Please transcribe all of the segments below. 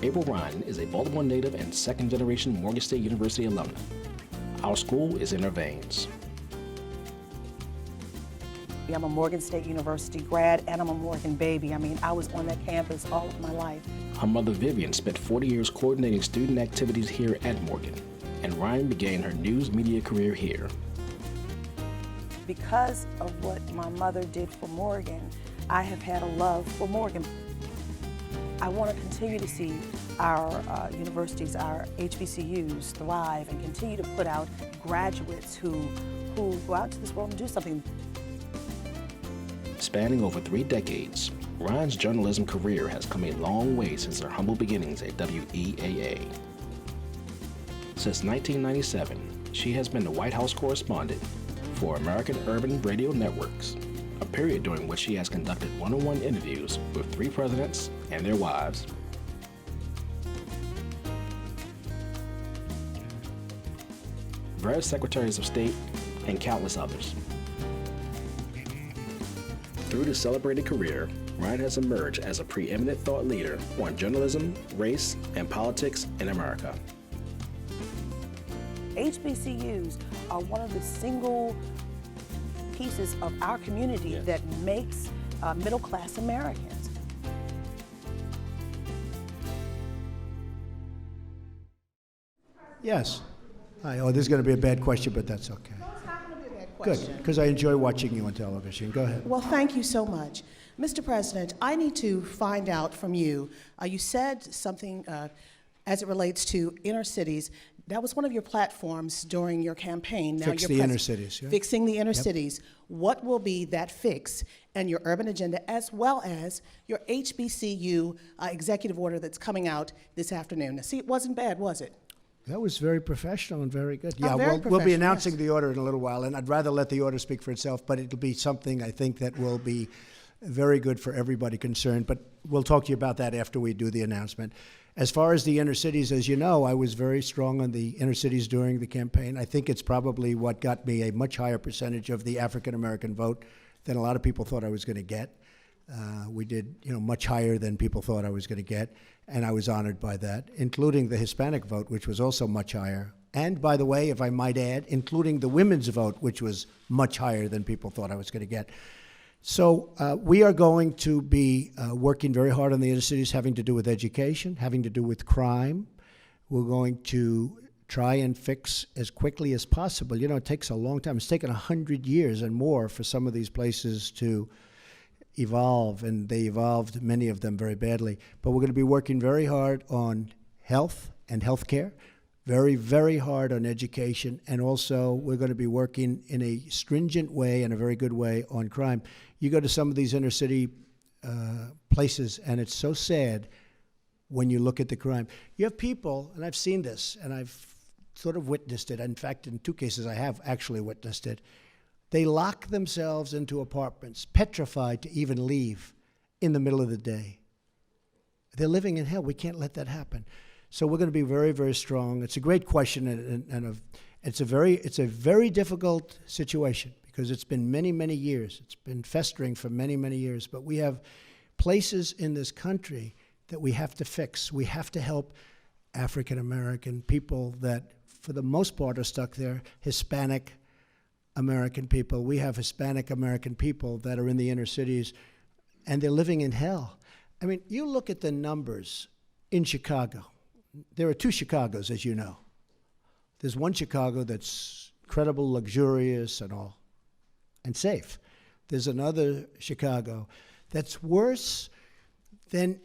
April Ryan is a Baltimore native and second-generation Morgan State University alumna. Our school is in her veins. I'm a Morgan State University grad and I'm a Morgan baby. I mean, I was on that campus all of my life. Her mother, Vivian, spent 40 years coordinating student activities here at Morgan, and Ryan began her news media career here. Because of what my mother did for Morgan, I have had a love for Morgan. I want to continue to see our universities, our HBCUs thrive and continue to put out graduates who go out to this world and do something. Spanning over 3 decades, Ryan's journalism career has come a long way since her humble beginnings at WEAA. Since 1997, she has been the White House correspondent for American Urban Radio Networks, a period during which she has conducted one-on-one interviews with 3 presidents and their wives. Various secretaries of state, and countless others. Through this celebrated career, Ryan has emerged as a preeminent thought leader on journalism, race, and politics in America. HBCUs are one of the single pieces of our community that makes middle-class Americans. Yes. Hi. Oh, this is going to be a bad question, but that's okay. No, it's not going to be a bad question. Good, because I enjoy watching you on television. Go ahead. Well, thank you so much. Mr. President, I need to find out from you, you said something as it relates to inner cities. That was one of your platforms during your campaign. Now Fix the inner cities. Yeah? Fixing the inner cities. What will be that fix and your urban agenda, as well as your HBCU executive order that's coming out this afternoon? Now, see, it wasn't bad, was it? That was very professional and very good. Yeah, very we'll be professional, announcing yes. the order in a little while, and I'd rather let the order speak for itself, but it'll be something I think that will be very good for everybody concerned. But we'll talk to you about that after we do the announcement. As far as the inner cities, as you know, I was very strong on the inner cities during the campaign. I think it's probably what got me a much higher percentage of the African-American vote than a lot of people thought I was going to get. We did, much higher than people thought I was going to get, and I was honored by that, including the Hispanic vote, which was also much higher. And by the way, if I might add, including the women's vote, which was much higher than people thought I was going to get. So we are going to be working very hard on the inner cities, having to do with education, having to do with crime. We're going to try and fix as quickly as possible. It takes a long time. It's taken 100 years and more for some of these places to evolve, and they evolved, many of them, very badly. But we're going to be working very hard on health and healthcare, very, very hard on education, and also we're going to be working in a stringent way and a very good way on crime. You go to some of these inner city places, and it's so sad when you look at the crime. You have people, and I've seen this, and I've sort of witnessed it. In fact, in 2 cases, I have actually witnessed it. They lock themselves into apartments, petrified to even leave in the middle of the day. They're living in hell. We can't let that happen. So we're going to be very, very strong. It's a great question, and it's a very difficult situation because it's been many, many years. It's been festering for many, many years. But we have places in this country that we have to fix. We have to help African American people that, for the most part, are stuck there, Hispanic American people. We have Hispanic American people that are in the inner cities, and they're living in hell. I mean, you look at the numbers in Chicago. There are 2 Chicagos, as you know. There's one Chicago that's incredible, luxurious, and all, and safe. There's another Chicago that's worse than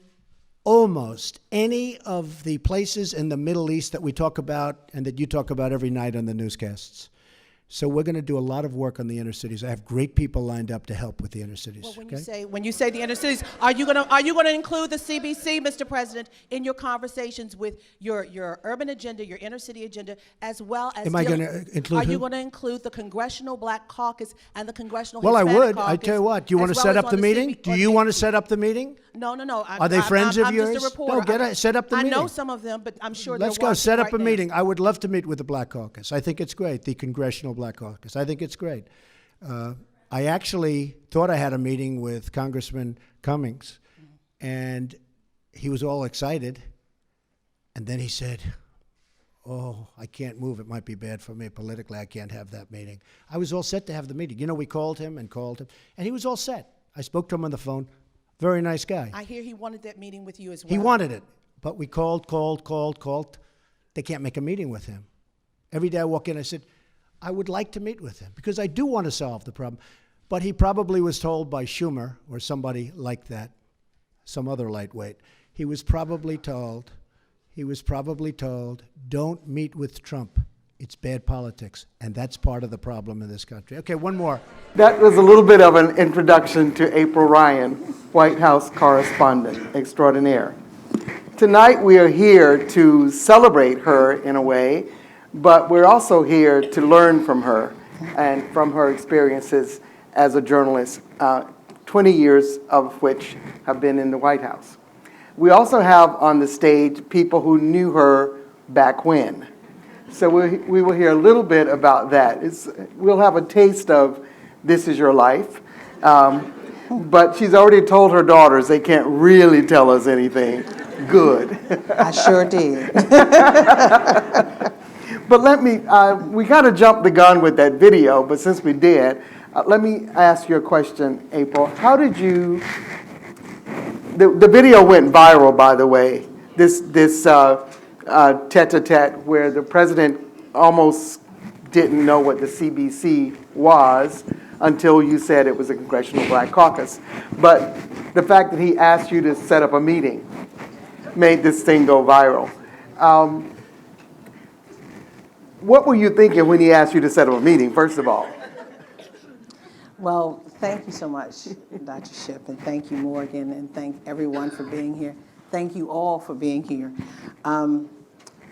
almost any of the places in the Middle East that we talk about and that you talk about every night on the newscasts. So we're going to do a lot of work on the inner cities. I have great people lined up to help with the inner cities. Well, when you say the inner cities, are you going to include the CBC, Mr. President, in your conversations with your urban agenda, your inner city agenda, as well as? Am I going to include? Are you going to include the Congressional Black Caucus and the Congressional Well, Hispanic I would. Caucus, I tell you what. Do you want to set up the meeting? Do you want to set up the meeting? No. Are they friends of yours? I'm just a reporter. No, set up the meeting. I know some of them, but I'm sure they're Let's go. watching Set up right a now. meeting. I would love to meet with the Black Caucus. I think it's great, the Congressional Black Caucus. I think it's great. I actually thought I had a meeting with Congressman Cummings, and he was all excited. And then he said, oh, I can't move. It might be bad for me politically. I can't have that meeting. I was all set to have the meeting. We called him, and he was all set. I spoke to him on the phone. Very nice guy. I hear he wanted that meeting with you as well. He wanted it, but we called. They can't make a meeting with him. Every day I walk in, I said, I would like to meet with him because I do want to solve the problem. But he probably was told by Schumer or somebody like that, some other lightweight, he was probably told, don't meet with Trump. It's bad politics, and that's part of the problem in this country. Okay, one more. That was a little bit of an introduction to April Ryan, White House correspondent extraordinaire. Tonight we are here to celebrate her in a way, but we're also here to learn from her and from her experiences as a journalist, 20 years of which have been in the White House. We also have on the stage people who knew her back when. So we will hear a little bit about that. We'll have a taste of This Is Your Life. But she's already told her daughters they can't really tell us anything good. I sure did. But we kind of jumped the gun with that video, but since we did, let me ask you a question, April. How did you, the video went viral, by the way, this tete-a-tete where the president almost didn't know what the CBC was until you said it was a Congressional Black Caucus. But the fact that he asked you to set up a meeting made this thing go viral. What were you thinking when he asked you to set up a meeting, first of all? Well, thank you so much, Dr. Shipp, and thank you, Morgan, and thank everyone for being here. Thank you all for being here.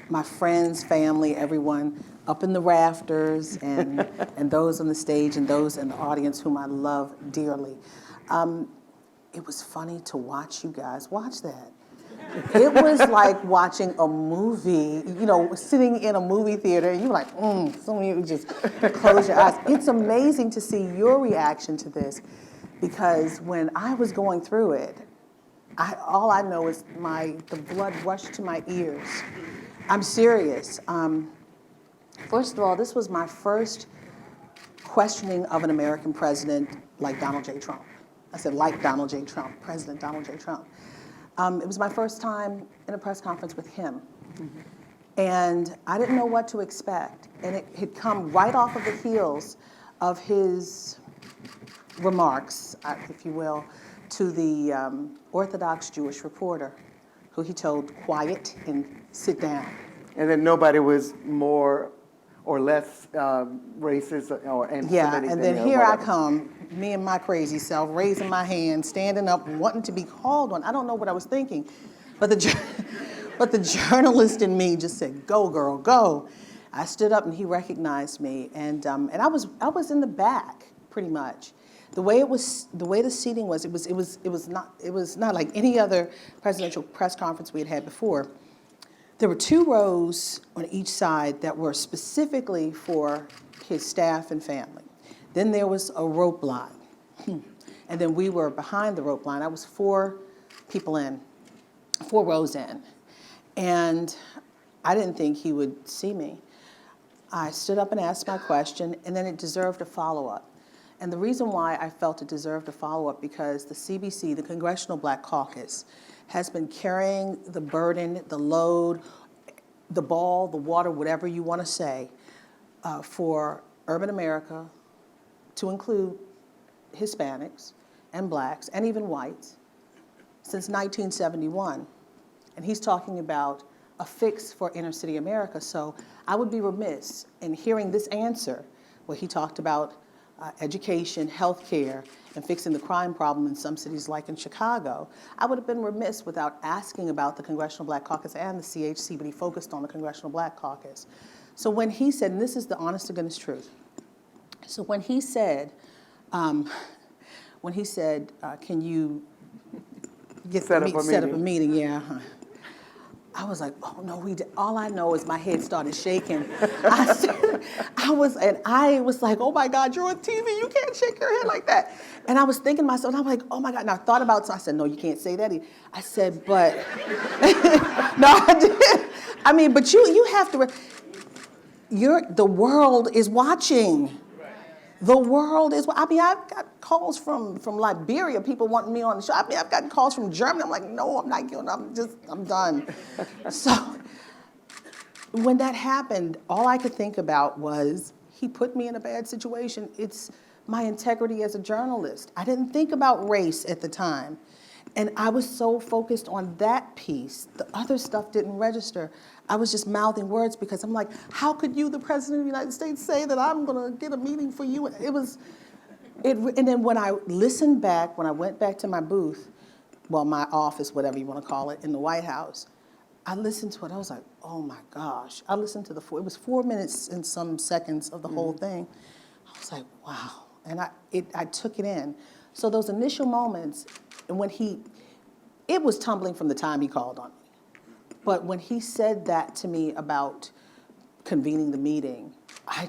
My friends, family, everyone up in the rafters, and those on the stage, and those in the audience whom I love dearly. It was funny to watch you guys watch that. It was like watching a movie, sitting in a movie theater, and you're like, some of you just close your eyes. It's amazing to see your reaction to this, because when I was going through it, all I know is the blood rushed to my ears. I'm serious. First of all, this was my first questioning of an American president like Donald J. Trump. I said, like Donald J. Trump, President Donald J. Trump. It was my first time in a press conference with him. Mm-hmm. And I didn't know what to expect. And it had come right off of the heels of his remarks, if you will, to the Orthodox Jewish reporter, who he told, quiet and sit down. And then nobody was more or less racist or anti-Semitic. Yeah, and then here I come, me and my crazy self, raising my hand, standing up, wanting to be called on. I don't know what I was thinking, but the journalist in me just said, "Go, girl, go." I stood up, and he recognized me, and I was in the back pretty much. The way the seating was, it was not like any other presidential press conference we had had before. There were 2 rows on each side that were specifically for his staff and family. Then there was a rope line. And then we were behind the rope line. I was 4 rows in. And I didn't think he would see me. I stood up and asked my question, and then it deserved a follow-up. And the reason why I felt it deserved a follow-up, because the CBC, the Congressional Black Caucus, has been carrying the burden, the load, the ball, the water, whatever you want to say, for urban America, to include Hispanics and blacks and even whites, since 1971. And he's talking about a fix for inner city America. So I would be remiss in hearing this answer, where he talked about education, health care, and fixing the crime problem in some cities like in Chicago. I would have been remiss without asking about the Congressional Black Caucus and the CHC, but he focused on the Congressional Black Caucus. So when he said, and this is the honest to goodness truth, so when he said, can you set up a meeting? Yeah. I was like, oh no, we did. All I know is my head started shaking. I was like, oh my God, you're on TV, you can't shake your head like that. And I was thinking to myself, and I'm like, oh my God, and I thought about it, so I said, no, you can't say that. I said, but, no, I did. I mean, but you have to, the world is watching. The world is, I mean, I've got calls from Liberia, people wanting me on the show. I mean, I've gotten calls from Germany. I'm like, no, I'm not going, I'm done. So when that happened, all I could think about was, he put me in a bad situation. It's my integrity as a journalist. I didn't think about race at the time. And I was so focused on that piece. The other stuff didn't register. I was just mouthing words because I'm like, how could you, the President of the United States, say that I'm gonna get a meeting for you? And then when I listened back, when I went back to my booth, well, my office, whatever you wanna call it, in the White House, I listened to it, I was like, oh my gosh. I listened to it was 4 minutes and some seconds of the whole thing. I was like, wow. And I took it in. So those initial moments, and when it was tumbling from the time he called on me. But when he said that to me about convening the meeting, I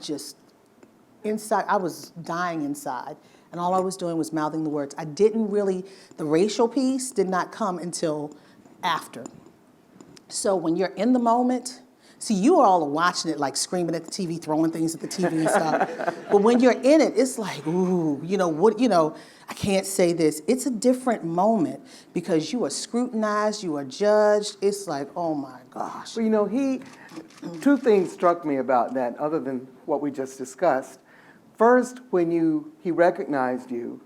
was dying inside. And all I was doing was mouthing the words. The racial piece did not come until after. So when you're in the moment, see, you all are watching it like screaming at the TV, throwing things at the TV and stuff. But when you're in it, it's like, ooh, I can't say this. It's a different moment because you are scrutinized, you are judged. It's like, oh my gosh. Well, two things struck me about that other than what we just discussed. First, when he recognized you,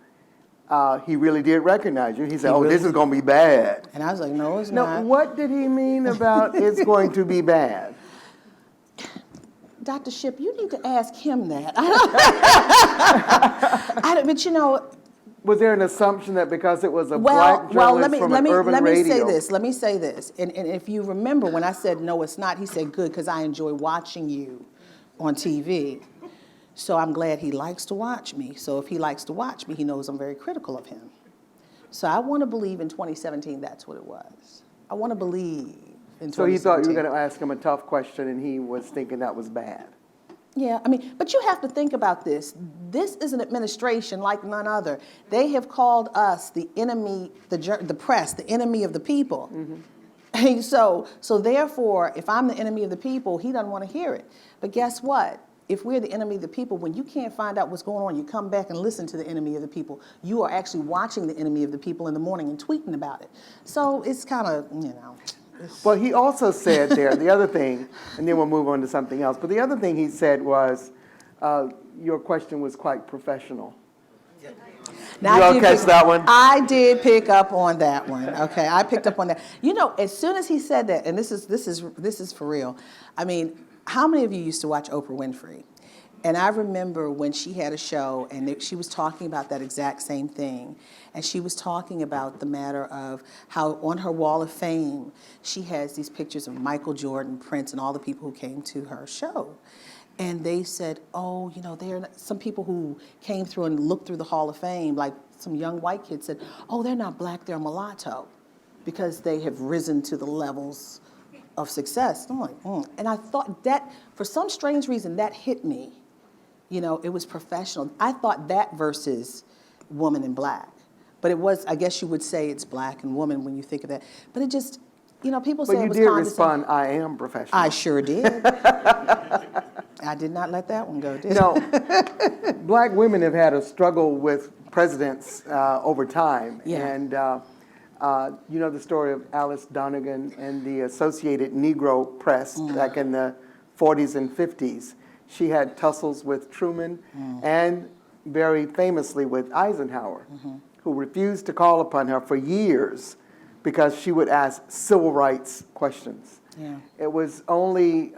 he really did recognize you. He said, this is going to be bad. And I was like, no, it's not. not. What did he mean about it's going to be bad? Dr. Shipp, you need to ask him that. But was there an assumption that because it was a black journalist from an urban radio? Let me say this. And if you remember when I said, no, it's not, he said, good, because I enjoy watching you on TV. So I'm glad he likes to watch me. So if he likes to watch me, he knows I'm very critical of him. So I want to believe in 2017 that's what it was. I want to believe in 2017. So he thought you were going to ask him a tough question and he was thinking that was bad. Yeah, but you have to think about this. This is an administration like none other. They have called us the enemy, the press, the enemy of the people. Mm-hmm. And so therefore, if I'm the enemy of the people, he doesn't want to hear it. But guess what? If we're the enemy of the people, when you can't find out what's going on, you come back and listen to the enemy of the people. You are actually watching the enemy of the people in the morning and tweeting about it. So it's kind of, Well, he also said there, the other thing, and then we'll move on to something else, but the other thing he said was, your question was quite professional. Now, you all catch that one? I did pick up on that one. Okay, I picked up on that. As soon as he said that, and this is for real. How many of you used to watch Oprah Winfrey? And I remember when she had a show and she was talking about that exact same thing. And she was talking about the matter of how on her wall of fame, she has these pictures of Michael Jordan, Prince, and all the people who came to her show. And they said, there are some people who came through and looked through the Hall of Fame, like some young white kids said, they're not black, they're mulatto, because they have risen to the levels of success. I'm like, And I thought that, for some strange reason, that hit me. It was professional. I thought that versus woman and black. But it was, I guess you would say it's black and woman when you think of that. But it just, people say it was condescending. But you did respond, I am professional. I sure did. I did not let that one go, did I? Black women have had a struggle with presidents over time. Yeah. And you know the story of Alice Donegan and the Associated Negro Press back in the 40s and 50s. She had tussles with Truman and very famously with Eisenhower, who refused to call upon her for years because she would ask civil rights questions. Yeah. It was only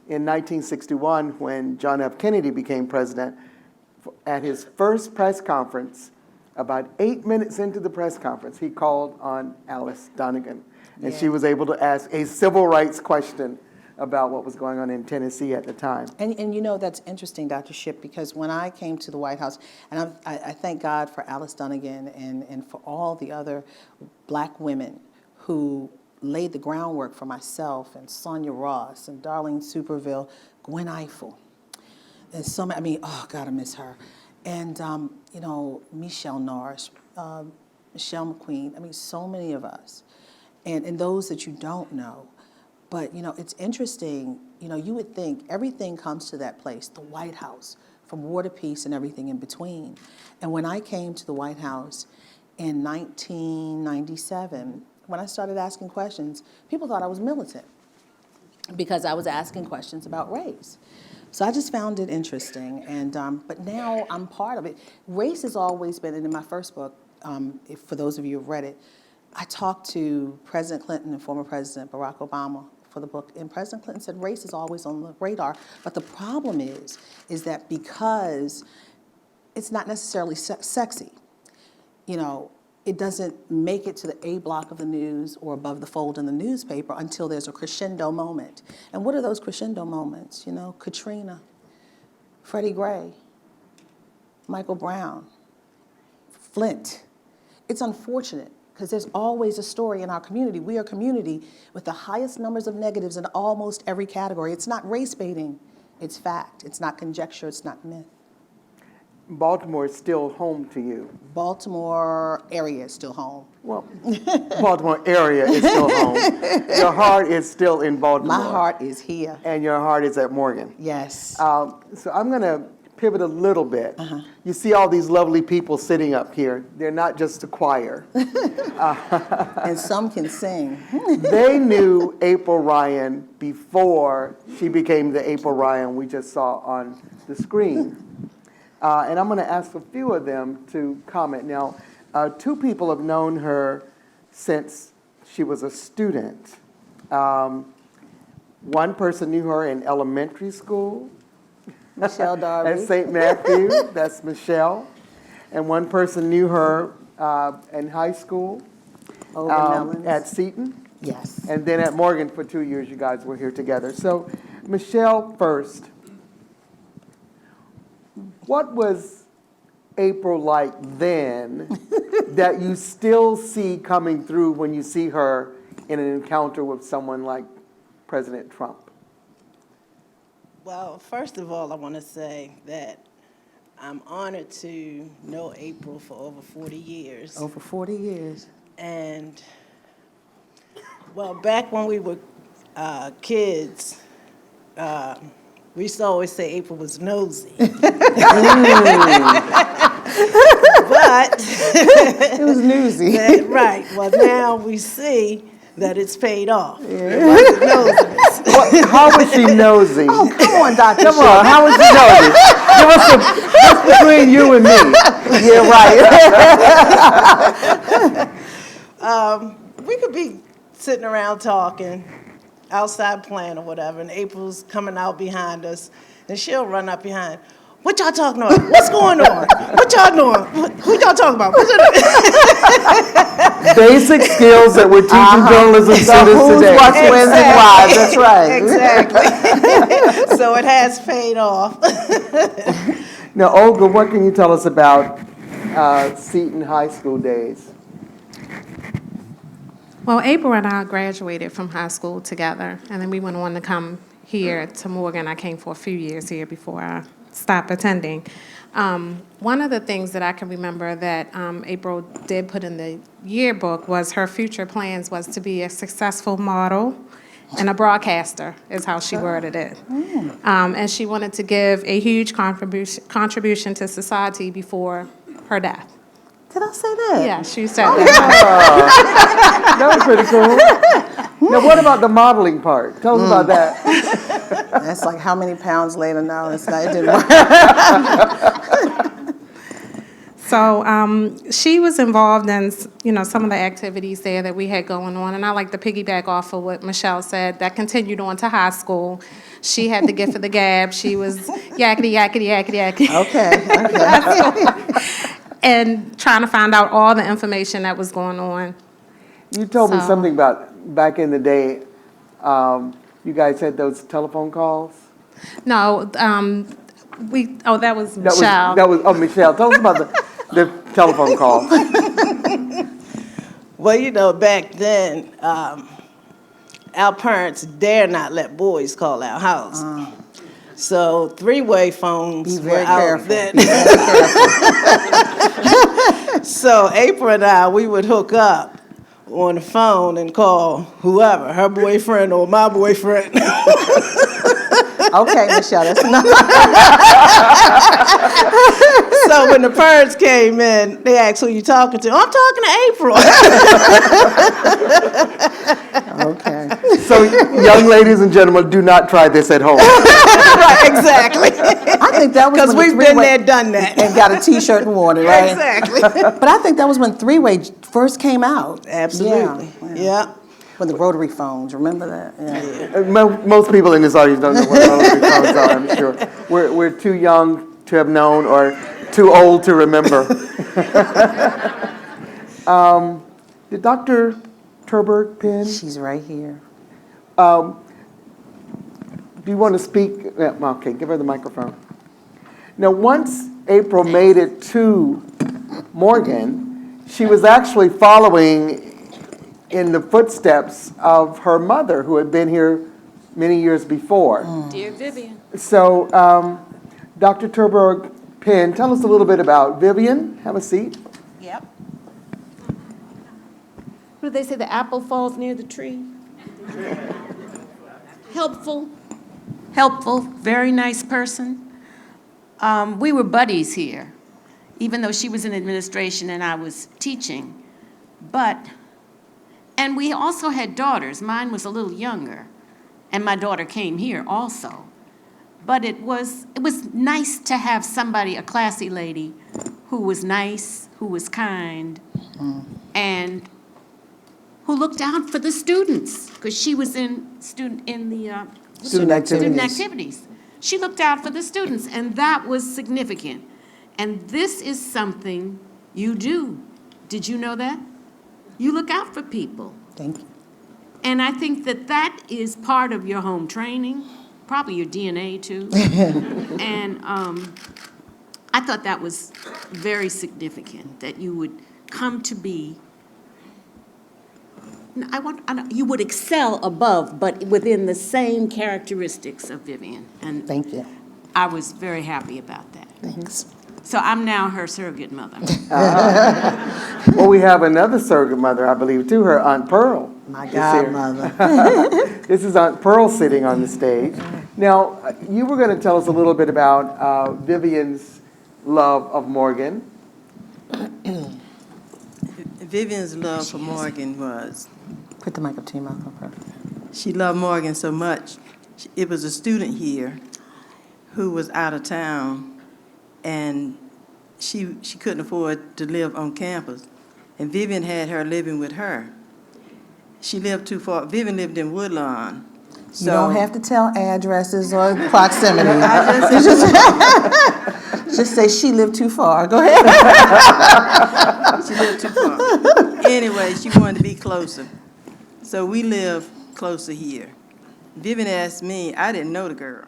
in 1961 when John F. Kennedy became president, at his first press conference, about 8 minutes into the press conference, he called on Alice Donegan. And she was able to ask a civil rights question about what was going on in Tennessee at the time. And that's interesting, Dr. Shipp, because when I came to the White House, and I thank God for Alice Donegan and for all the other black women who laid the groundwork for myself and Sonia Ross and Darlene Superville, Gwen Ifill, and so many, God, I miss her. And, Michelle Norris, Michelle McQueen, so many of us. And those that you don't know, But, it's interesting, you would think everything comes to that place, the White House, from war to peace and everything in between. And when I came to the White House in 1997, when I started asking questions, people thought I was militant because I was asking questions about race. So I just found it interesting, and but now I'm part of it. Race has always been, and in my first book, for those of you who've read it, I talked to President Clinton and former President Barack Obama for the book, and President Clinton said race is always on the radar, but the problem is that because it's not necessarily sexy, it doesn't make it to the A block of the news or above the fold in the newspaper until there's a crescendo moment. And what are those crescendo moments? Katrina, Freddie Gray, Michael Brown, Flint. It's unfortunate because there's always a story in our community. We are a community with the highest numbers of negatives in almost every category. It's not race baiting, it's fact. It's not conjecture, it's not myth. Baltimore is still home to you. Baltimore area is still home. Well, Baltimore area is still home. Your heart is still in Baltimore. My heart is here. And your heart is at Morgan. Yes. So I'm going to pivot a little bit. You see all these lovely people sitting up here. They're not just a choir. And some can sing. They knew April Ryan before she became the April Ryan we just saw on the screen. And I'm going to ask a few of them to comment. Now, two people have known her since she was a student. One person knew her in elementary school. Michelle Darby. At St. Matthew, that's Michelle. And one person knew her in high school at Seton. Yes. And then at Morgan for 2 years, you guys were here together. So, Michelle first. What was April like then that you still see coming through when you see her in an encounter with someone like President Trump? Well, first of all, I want to say that I'm honored to know April for over 40 years. Over 40 years. And, well, back when we were kids, we used to always say April was nosy. But it was newsy. Right. Well, now we see that it's paid off. It wasn't nosiness. How was she nosy? Oh, come on, Dr. Come on, how was she nosy? Give us just between you and me. Yeah, right. We could be sitting around talking, outside playing or whatever, and April's coming out behind us, and she'll run up behind. What y'all talking about? What's going on? What y'all doing? Who y'all talking about? Basic skills that we're teaching journalism students today. What's wins and why? That's right. Exactly. So it has paid off. Now, Olga, what can you tell us about Seton High School days? Well, April and I graduated from high school together, and then we went on to come here to Morgan. I came for a few years here before I stopped attending. One of the things that I can remember that April did put in the yearbook was her future plans was to be a successful model and a broadcaster, is how she worded it. And she wanted to give a huge contribution to society before her death. Did I say that? Yeah, she said that. That was pretty cool. Now, what about the modeling part? Tell us about that. That's like how many pounds later now? It didn't work. So she was involved in, some of the activities there that we had going on, and I like to piggyback off of what Michelle said. That continued on to high school. She had the gift of the gab. She was yakety, yakety, yakety, yakety. Okay. And trying to find out all the information that was going on. You told me something about back in the day, you guys had those telephone calls? No, that was Michelle. Michelle. Tell us about the telephone call. Well, back then, our parents dare not let boys call our house. So three-way phones were out then. Be very careful. So April and I, we would hook up on the phone and call whoever, her boyfriend or my boyfriend. Okay, Michelle, that's not. So when the parents came in, they asked who you talking to. I'm talking to April. Okay. So, young ladies and gentlemen, do not try this at home. Right, exactly. I think that was Because when the we've been three-way- there, done that. And got a T-shirt and worn it, right? Exactly. But I think that was when three-way first came out. Absolutely. Yeah. When the rotary phones, remember that? Yeah. Most people in this audience don't know what rotary phones are, I'm sure. We're too young to have known or too old to remember. Did Dr. Turberg pin? She's right here. Do you want to speak? Yeah, okay, give her the microphone. Now, once April made it to Morgan, she was actually following in the footsteps of her mother, who had been here many years before. Dear Vivian. So, Dr. Turberg Penn, tell us a little bit about Vivian. Have a seat. Yep. What do they say, the apple falls near the tree? Helpful, very nice person. We were buddies here, even though she was in administration and I was teaching. And we also had daughters. Mine was a little younger, and my daughter came here also. But it was nice to have somebody, a classy lady, who was nice, who was kind, and who looked out for the students, because she was in student activities. She looked out for the students, and that was significant. And this is something you do. Did you know that? You look out for people. Thank you. And I think that is part of your home training, probably your DNA too. And I thought that was very significant, that you would come to be, you would excel above, but within the same characteristics of Vivian. And Thank you. I was very happy about that. Thanks. So I'm now her surrogate mother. Well, we have another surrogate mother, I believe, too, her Aunt Pearl. My is here. godmother. This is Aunt Pearl sitting on the stage. Now, you were going to tell us a little bit about Vivian's love of Morgan. Vivian's love for Morgan was, Put the mic up to your mouth. Okay. she loved Morgan so much. It was a student here who was out of town, and she couldn't afford to live on campus. And Vivian had her living with her. She lived too far. Vivian lived in Woodlawn. So You don't have to tell addresses or proximity. Just say she lived too far. Go ahead. She lived too far. Anyway, she wanted to be closer. So we live closer here. Vivian asked me, I didn't know the girl.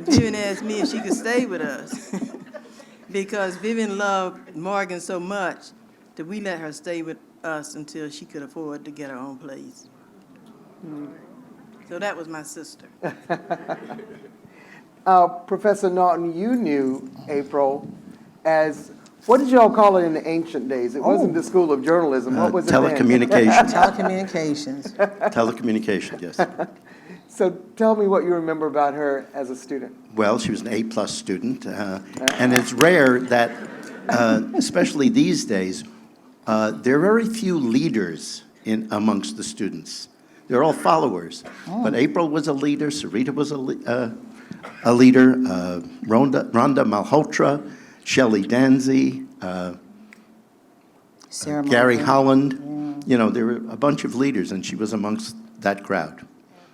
Vivian asked me if she could stay with us. Because Vivian loved Morgan so much that we let her stay with us until she could afford to get her own place. So that was my sister. Professor Naughton, you knew April as, what did y'all call it in the ancient days? It wasn't the School of Journalism. What was it then? Telecommunications. Telecommunication, yes. So tell me what you remember about her as a student. Well, she was an A+ student, and it's rare that, especially these days, there are very few leaders amongst the students. They're all followers. But April was a leader, Sarita was a leader, Rhonda Malhotra, Shelley Danzy, Gary Holland. You know, there were a bunch of leaders, and she was amongst that crowd.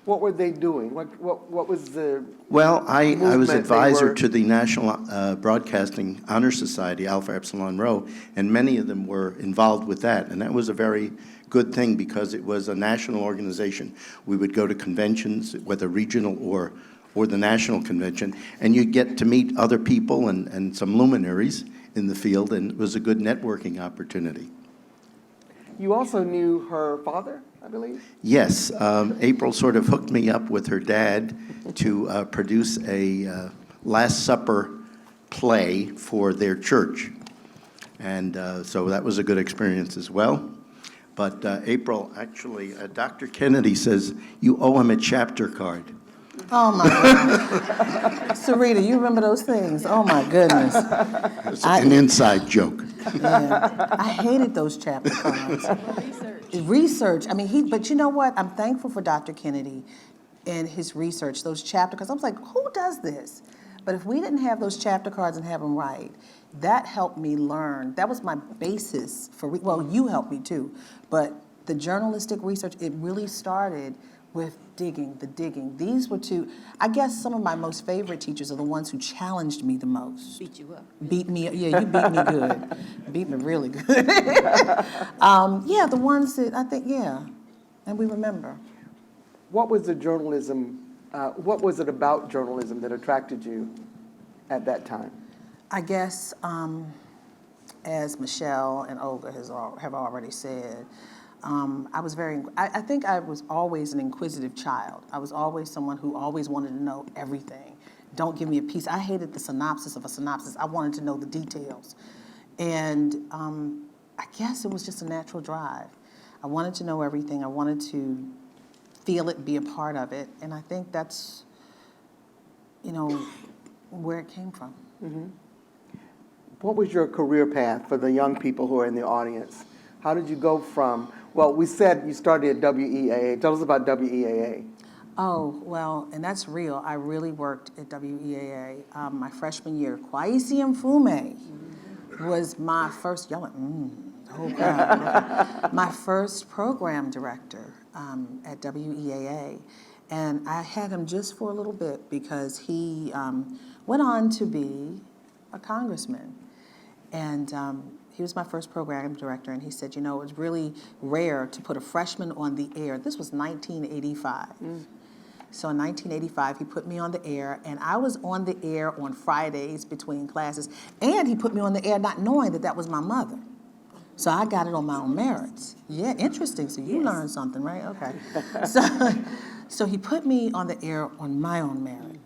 What were they doing? What was the Well, I was movement they advisor were- to the National Broadcasting Honor Society, Alpha Epsilon Rho, and many of them were involved with that. And that was a very good thing because it was a national organization. We would go to conventions, whether regional or the national convention, and you'd get to meet other people and some luminaries in the field, and it was a good networking opportunity. You also knew her father, I believe? Yes, April sort of hooked me up with her dad to produce a Last Supper play for their church. And so that was a good experience as well. But April, actually, Dr. Kennedy says you owe him a chapter card. Oh, my goodness. Sarita, you remember those things? Oh, my goodness. It's an inside joke. Yeah. I hated those chapter cards. Research. I mean, but you know what? I'm thankful for Dr. Kennedy and his research, those chapter cards. I was like, who does this? But if we didn't have those chapter cards and have them right, that helped me learn. That was my basis for, well, you helped me too, but the journalistic research, it really started with digging. These were two, I guess some of my most favorite teachers are the ones who challenged me the most. Beat you up. Beat me, yeah, you beat me good. Beat me really good. Yeah, the ones that I think, yeah, and we remember. What was the journalism, what was it about journalism that attracted you at that time? I guess, as Michelle and Olga have already said, I think I was always an inquisitive child. I was always someone who always wanted to know everything. Don't give me a piece. I hated the synopsis of a synopsis. I wanted to know the details. And I guess it was just a natural drive. I wanted to know everything. I wanted to feel it, be a part of it. And I think that's, where it came from. Mm-hmm. What was your career path for the young people who are in the audience? How did you go from, well, we said you started at WEAA. Tell us about WEAA. Oh, well, and that's real. I really worked at WEAA. My freshman year, Kwesi Mfume was my first, my first program director at WEAA. And I had him just for a little bit because he went on to be a congressman. And he was my first program director, and he said, it was really rare to put a freshman on the air. This was 1985. So in 1985, he put me on the air, and I was on the air on Fridays between classes, and he put me on the air not knowing that was my mother. So I got it on my own merits. Yeah, interesting. So you learned something, right? Okay. So he put me on the air on my own merit.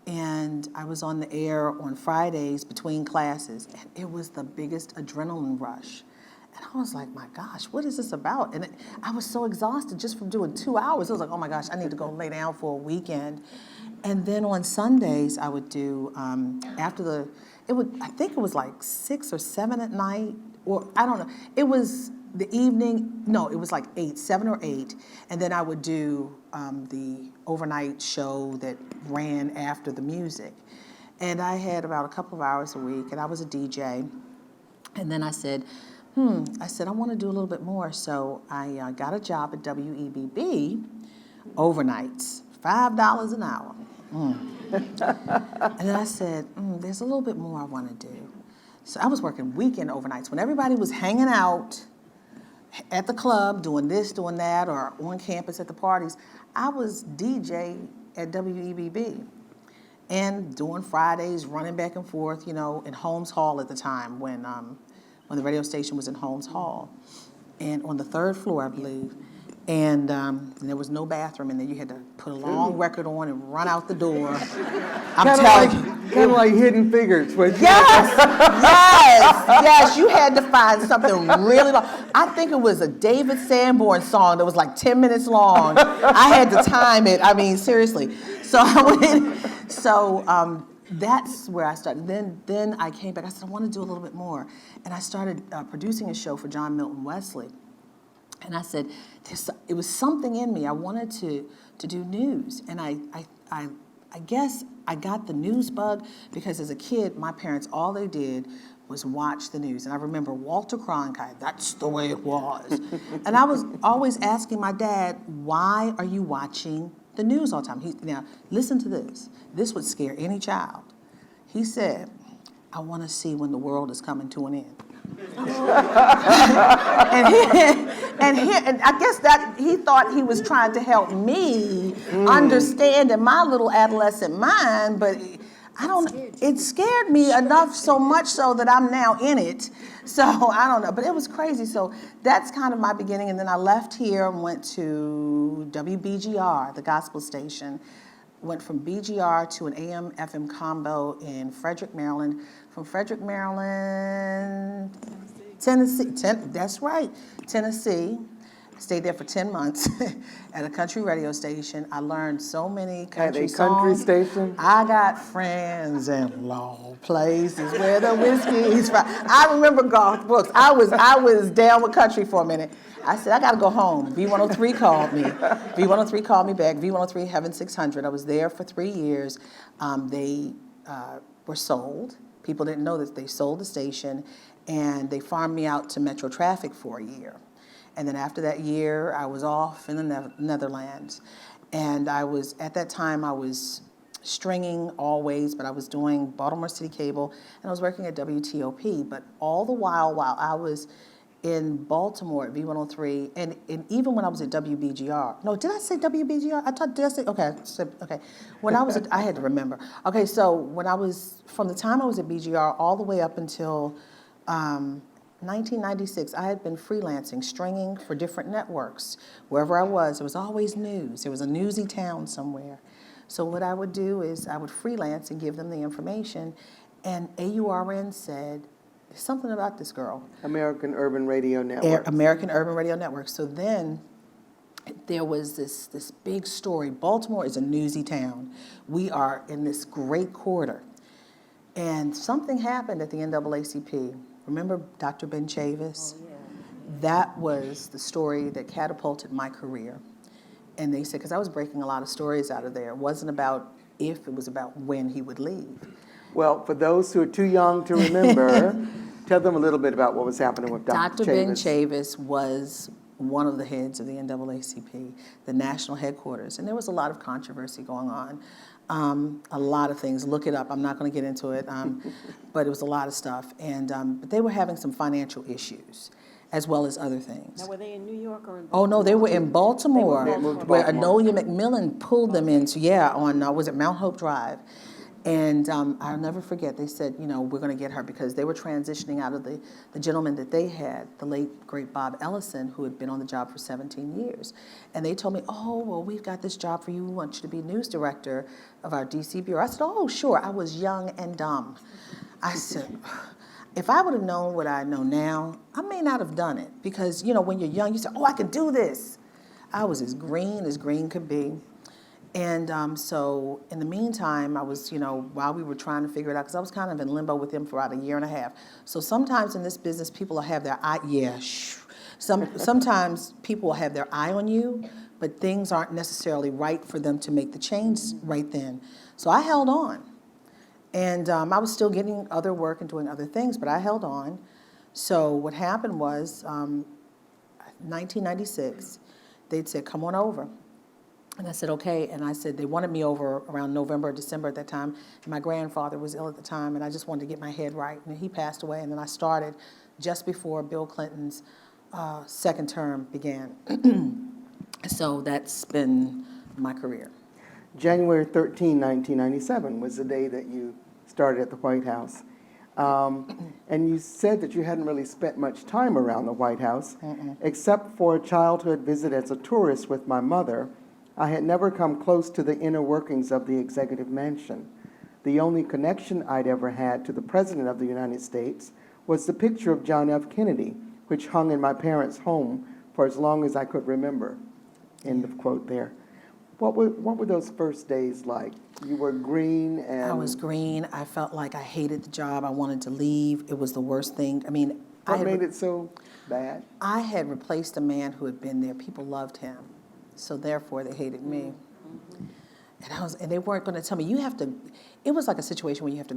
And I was on the air on Fridays between classes, and it was the biggest adrenaline rush. And I was like, my gosh, what is this about? And I was so exhausted just from doing 2 hours. I was like, oh my gosh, I need to go lay down for a weekend. And then on Sundays, I would do, I think it was like 6 or 7 at night, or I don't know. It was the evening, no, it was like 7 or 8. And then I would do the overnight show that ran after the music. And I had about a couple of hours a week, and I was a DJ. And then I said, I want to do a little bit more. So I got a job at WEBB, overnights, $5 an hour. And then I said, there's a little bit more I want to do. So I was working weekend overnights when everybody was hanging out at the club, doing this, doing that, or on campus at the parties. I was DJ at WEBB and doing Fridays, running back and forth, in Holmes Hall at the time when the radio station was in Holmes Hall, and on the 3rd floor, I believe. And there was no bathroom in there. You had to put a long record on and run out the door. I'm telling you. Kind of like Hidden Figures. Yes. You had to find something really long. I think it was a David Sanborn song that was like 10 minutes long. I had to time it. I mean, seriously. So I went. That's where I started. Then I came back. I said, I want to do a little bit more. And I started producing a show for John Milton Wesley. And I said, it was something in me. I wanted to do news. And I guess I got the news bug because as a kid, my parents, all they did was watch the news. And I remember Walter Cronkite, that's the way it was. And I was always asking my dad, why are you watching the news all the time? Now, listen to this. This would scare any child. He said, I want to see when the world is coming to an end. and I guess that he thought he was trying to help me understand in my little adolescent mind, but it scared me enough, so much so that I'm now in it. So I don't know, but it was crazy. So that's kind of my beginning. And then I left here and went to WBGR, the gospel station. Went from BGR to an AM/FM combo in Frederick, Maryland. From Frederick, Maryland Tennessee, that's right, Tennessee. Stayed there for 10 months at a country radio station. I learned so many country songs. At a country station? I got friends in low places where the whiskey's from. I remember Garth Brooks. I was down with country for a minute. I said, I got to go home. V103 called me. V103 called me back. V103 Heaven 600. I was there for 3 years. They were sold. People didn't know that they sold the station, and they farmed me out to Metro Traffic for a year. And then after that year, I was off in the Netherlands. And at that time, I was stringing always, but I was doing Baltimore City Cable, and I was working at WTOP. But all the while I was in Baltimore at V103, and even when I was at WBGR. No, did I say WBGR? Did I say, okay. When I was I had to remember. Okay, so from the time I was at BGR all the way up until 1996, I had been freelancing, stringing for different networks. Wherever I was, there was always news. There was a newsy town somewhere. So what I would do is I would freelance and give them the information, and AURN said, there's something about this girl. American Urban Radio Network. American Urban Radio Network. So then there was this big story. Baltimore is a newsy town. We are in this great quarter. And something happened at the NAACP. Remember Dr. Ben Chavis? Oh, yeah. That was the story that catapulted my career. And they said, because I was breaking a lot of stories out of there. It wasn't about if, it was about when he would leave. Well, for those who are too young to remember, tell them a little bit about what was happening with Dr. Chavis. Ben Chavis was one of the heads of the NAACP, the national headquarters. And there was a lot of controversy going on. A lot of things. Look it up. I'm not going to get into it, but it was a lot of stuff. And but they were having some financial issues, as well as other things. Now, were they in New York or in Baltimore? Oh no, they were in Baltimore, where Baltimore. Anolia McMillan pulled them into on was it Mount Hope Drive. And I'll never forget, they said, we're going to get her, because they were transitioning out of the gentleman that they had, the late, great Bob Ellison, who had been on the job for 17 years. And they told me, oh, well, we've got this job for you. We want you to be news director of our D.C. bureau. I said, oh, sure. I was young and dumb. I said, if I would have known what I know now, I may not have done it. Because, when you're young, you say, oh, I can do this. I was as green could be. And so in the meantime, I was, while we were trying to figure it out, because I was kind of in limbo with him for about a year and a half. So sometimes in this business, people will have their eye, sometimes people will have their eye on you, but things aren't necessarily right for them to make the change right then. So I held on. And I was still getting other work and doing other things, but I held on. So what happened was, 1996, they'd said, come on over. And I said, okay. And I said, they wanted me over around November or December at that time. And my grandfather was ill at the time, and I just wanted to get my head right. And he passed away, and then I started just before Bill Clinton's second term began. So that's been my career. January 13, 1997 was the day that you started at the White House. And you said that you hadn't really spent much time around the White House, except for a childhood visit as a tourist with my mother. I had never come close to the inner workings of the executive mansion. The only connection I'd ever had to the President of the United States was the picture of John F. Kennedy, which hung in my parents' home for as long as I could remember. End of quote there. What were those first days like? You were green and... I was green. I felt like I hated the job. I wanted to leave. It was the worst thing. I mean... What made it so bad? I had replaced a man who had been there. People loved him. So therefore, they hated me. And they weren't going to tell me, you have to, it was like a situation where you have to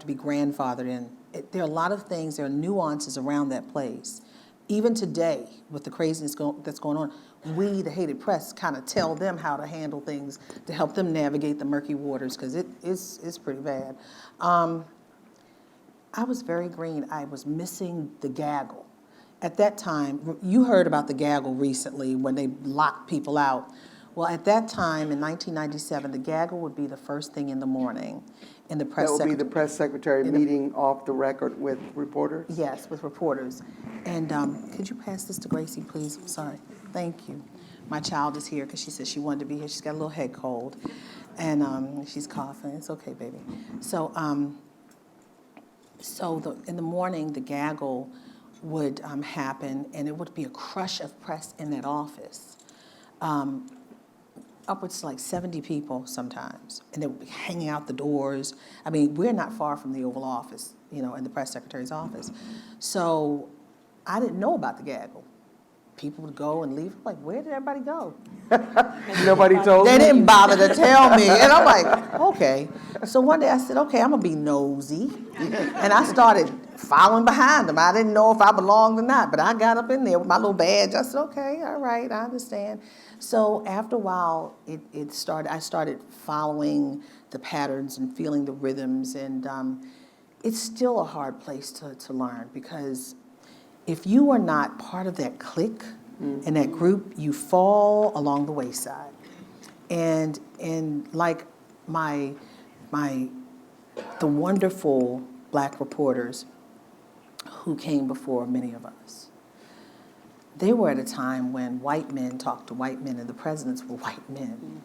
be grandfathered in. There are a lot of things, there are nuances around that place. Even today, with the craziness that's going on, we, the hated press, kind of tell them how to handle things to help them navigate the murky waters, because it's pretty bad. I was very green. I was missing the gaggle. At that time, you heard about the gaggle recently when they locked people out. Well, at that time, in 1997, the gaggle would be the first thing in the morning in the press secretary. That would be the press secretary meeting off the record with reporters? Yes, with reporters. And could you pass this to Gracie, please? I'm sorry. Thank you. My child is here because she said she wanted to be here. She's got a little head cold, and she's coughing. It's okay, baby. So, in the morning, the gaggle would happen, and it would be a crush of press in that office. Upwards to like 70 people sometimes, and they would be hanging out the doors. I mean, we're not far from the Oval Office, you know, in the press secretary's office. So I didn't know about the gaggle. People would go and leave. I'm like, where did everybody go? Nobody told They you? didn't bother to tell me. And I'm like, okay. So one day I said, okay, I'm going to be nosy. And I started following behind them. I didn't know if I belonged or not, but I got up in there with my little badge. I said, okay, all right, I understand. So after a while, I started following the patterns and feeling the rhythms. And it's still a hard place to learn, because if you are not part of that clique and that group, you fall along the wayside. And like the wonderful Black reporters who came before many of us, they were at a time when white men talked to white men and the presidents were white men.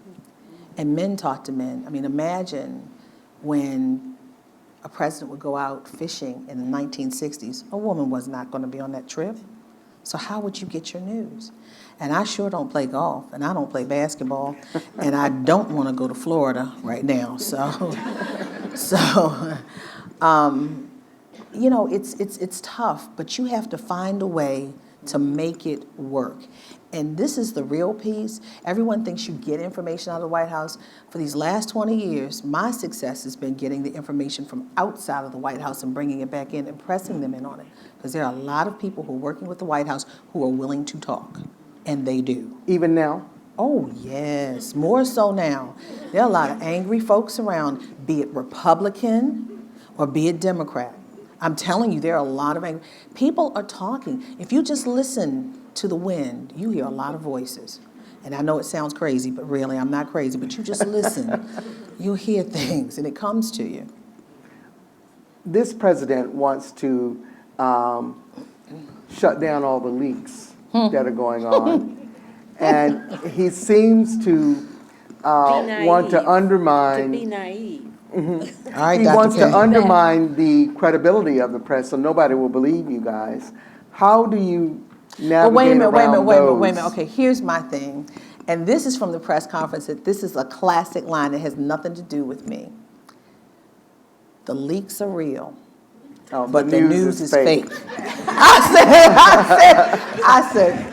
And men talked to men. I mean, imagine when a president would go out fishing in the 1960s, a woman was not going to be on that trip. So how would you get your news? And I sure don't play golf, and I don't play basketball, and I don't want to go to Florida right now. So you know, it's tough, but you have to find a way to make it work. And this is the real piece. Everyone thinks you get information out of the White House. For these last 20 years, my success has been getting the information from outside of the White House and bringing it back in and pressing them in on it. Because there are a lot of people who are working with the White House who are willing to talk, and they do. Even now? Oh, yes, more so now. There are a lot of angry folks around, be it Republican or be it Democrat. I'm telling you, there are a lot of angry people are talking. If you just listen to the wind, you hear a lot of voices. And I know it sounds crazy, but really I'm not crazy, but you just listen. You'll hear things, and it comes to you. This president wants to shut down all the leaks that are going on. And he seems to want to undermine... To be naive. Mm-hmm. All right, he Dr. wants to Perry. undermine the credibility of the press, so nobody will believe you guys. How do you navigate Wait a minute. those? Okay, here's my thing. And this is from the press conference. This is a classic line that has nothing to do with me. The leaks are real, but the news is fake. I said.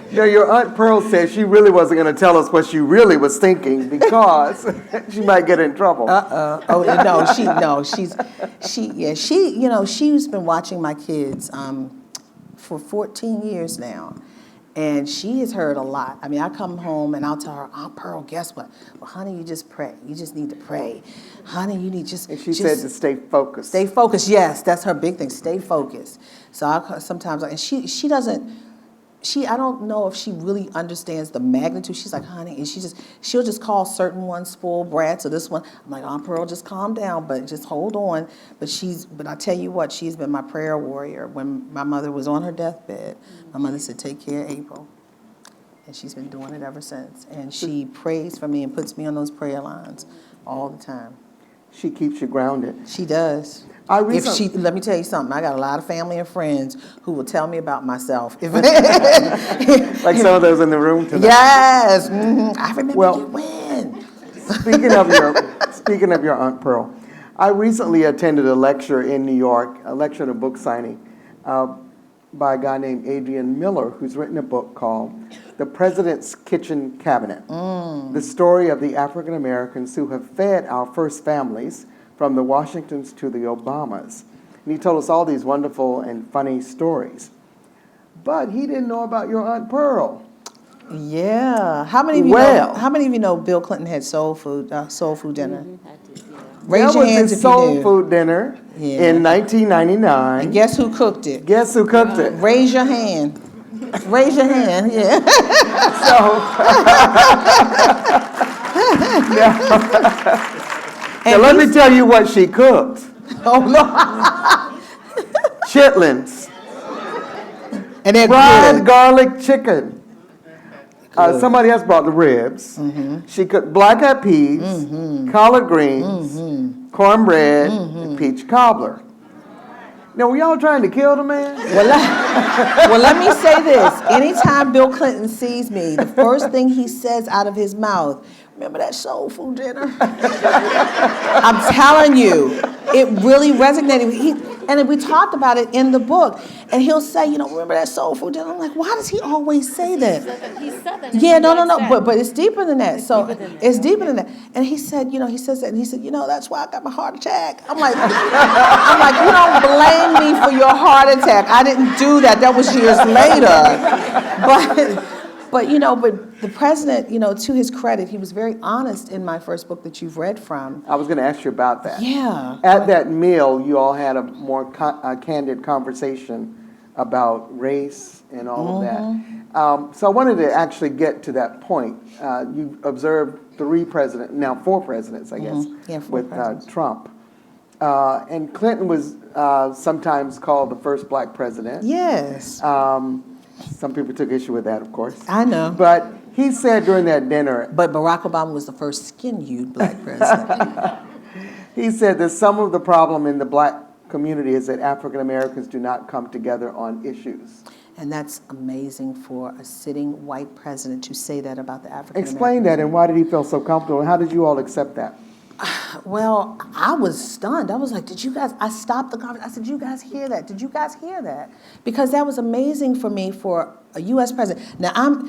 You know, your Aunt Pearl said she really wasn't going to tell us what she really was thinking because she might get in trouble. Oh no, she's been watching my kids for 14 years now, and she has heard a lot. I mean, I come home and I'll tell her, Aunt Pearl, guess what? Well, honey, you just pray. You just need to pray, honey. You need just. And she said to stay focused. Stay focused. Yes, that's her big thing. Stay focused. So sometimes, and she doesn't. I don't know if she really understands the magnitude. She's like, honey, and she'll just call certain ones spoiled brats, or this one. I'm like, Aunt Pearl, just calm down, but just hold on. But I tell you what, she's been my prayer warrior. When my mother was on her deathbed, my mother said, take care of April. And she's been doing it ever since. And she prays for me and puts me on those prayer lines all the time. She keeps you grounded. She does. Let me tell you something. I got a lot of family and friends who will tell me about myself. Like some of those in the room tonight. Yes, I remember you win. Speaking of your Aunt Pearl, I recently attended a lecture in New York, a lecture and a book signing by a guy named Adrian Miller, who's written a book called The President's Kitchen Cabinet, the story of the African Americans who have fed our first families, from the Washingtons to the Obamas. And he told us all these wonderful and funny stories. But he didn't know about your Aunt Pearl. Yeah. How many of you know Bill Clinton had soul food dinner? Raise your hands if you knew. Soul food dinner in 1999. And guess who cooked it? Guess who cooked it? Raise your hand. Raise your hand, yeah. Now let me tell you what she cooked. Oh, no. Chitlins. And they're fried good. Garlic chicken. Somebody else brought the ribs. She cooked black-eyed peas, collard greens, cornbread, and peach cobbler. Now, were y'all trying to kill the man? Well, let me say this. Anytime Bill Clinton sees me, the first thing he says out of his mouth, remember that soul food dinner? I'm telling you, it really resonated. And we talked about it in the book. And he'll say, you know, remember that soul food dinner? I'm like, why does he always say that? He's Southern. Yeah, no. But it's deeper than that. It's deeper than that. And he said, you know, he says that, and he said, you know, that's why I got my heart attack. I'm like, you don't blame me for your heart attack. I didn't do that. That was years later. But the president, you know, to his credit, he was very honest in my first book that you've read from. I was going to ask you about that. Yeah. At that meal, you all had a more candid conversation about race and all of that. So I wanted to actually get to that point. You observed four presidents, I guess, with Trump. And Clinton was sometimes called the first black president. Yes. Some people took issue with that, of course. I know. But he said during that dinner... But Barack Obama was the first skin-hued black president. He said that some of the problem in the black community is that African Americans do not come together on issues. And that's amazing for a sitting white president to say that about the African Americans. Explain that, and why did he feel so comfortable, and how did you all accept that? Well, I was stunned. I was like, I stopped the conversation. I said, did you guys hear that? Did you guys hear that? Because that was amazing for me for a U.S. president. Now,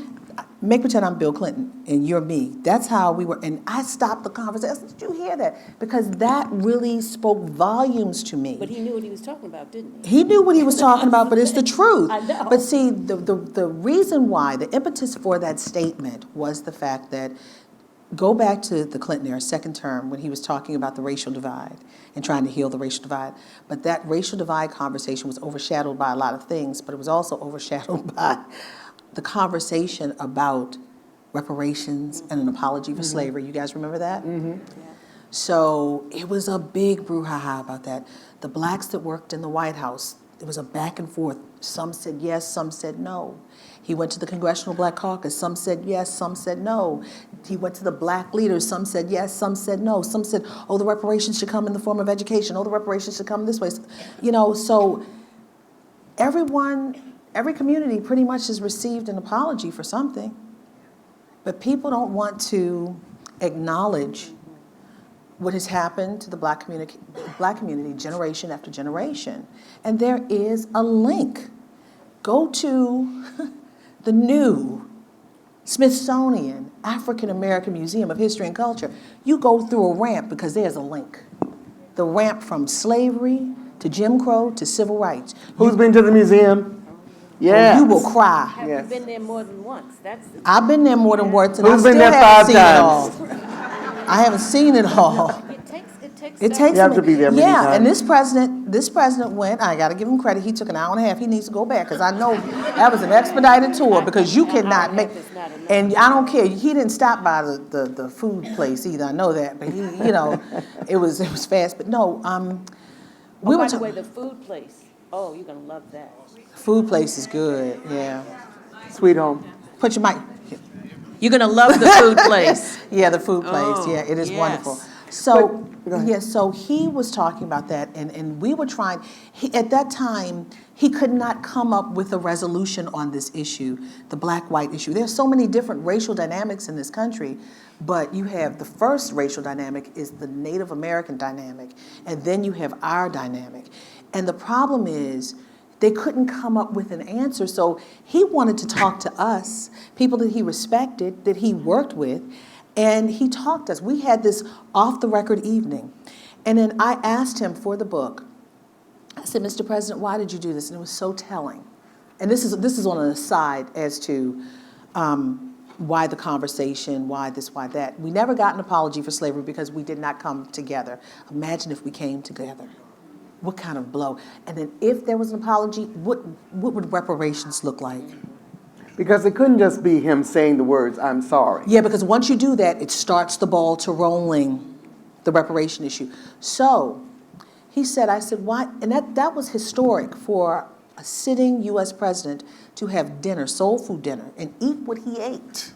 make pretend I'm Bill Clinton and you're me. That's how we were. And I stopped the conversation. I said, did you hear that? Because that really spoke volumes to me. But he knew what he was talking about, didn't he? He knew what he was talking about, but it's the truth. I know. But see, the reason why, the impetus for that statement was the fact that go back to the Clinton era, second term, when he was talking about the racial divide and trying to heal the racial divide. But that racial divide conversation was overshadowed by a lot of things, but it was also overshadowed by the conversation about reparations and an apology for slavery. You guys remember that? Mm-hmm. Yeah. So it was a big brouhaha about that. The blacks that worked in the White House, it was a back and forth. Some said yes, some said no. He went to the Congressional Black Caucus. Some said yes, some said no. He went to the black leaders. Some said yes, some said no. Some said, oh, the reparations should come in the form of education. Oh, the reparations should come this way. You know, so every community pretty much has received an apology for something. But people don't want to acknowledge what has happened to the black community generation after generation. And there is a link. Go to the new Smithsonian African American Museum of History and Culture. You go through a ramp because there's a link. The ramp from slavery to Jim Crow to civil rights. Who's been to the museum? Yeah. You will cry. Have you been there more than once? I've been there more than once, and Who's I been still there haven't 5 seen times? it all. I haven't seen it all. It takes you have to be there many times. And this president went, I got to give him credit, he took an hour and a half. He needs to go back because I know that was an expedited tour because you cannot make, and I don't care, he didn't stop by the food place either, I know that, but he, you know, it was fast, but no, by the way, the food place, oh, you're going to love that. Food place is good, yeah. Sweet Home. Put your mic. You're going to love the food place. Yeah, the food place, yeah, it is wonderful. So, so he was talking about that, and we were trying, at that time, he could not come up with a resolution on this issue, the black-white issue. There's so many different racial dynamics in this country, but you have the first racial dynamic is the Native American dynamic, and then you have our dynamic. And the problem is, they couldn't come up with an answer, so he wanted to talk to us, people that he respected, that he worked with, and he talked to us. We had this off-the-record evening. And then I asked him for the book. I said, Mr. President, why did you do this? And it was so telling. And this is on an aside as to why the conversation, why this, why that. We never got an apology for slavery because we did not come together. Imagine if we came together. What kind of blow? And then if there was an apology, what would reparations look like? Because it couldn't just be him saying the words, I'm sorry. Yeah, because once you do that, it starts the ball to rolling, the reparation issue. So he said, I said, why? And that was historic for a sitting U.S. president to have dinner, soul food dinner, and eat what he ate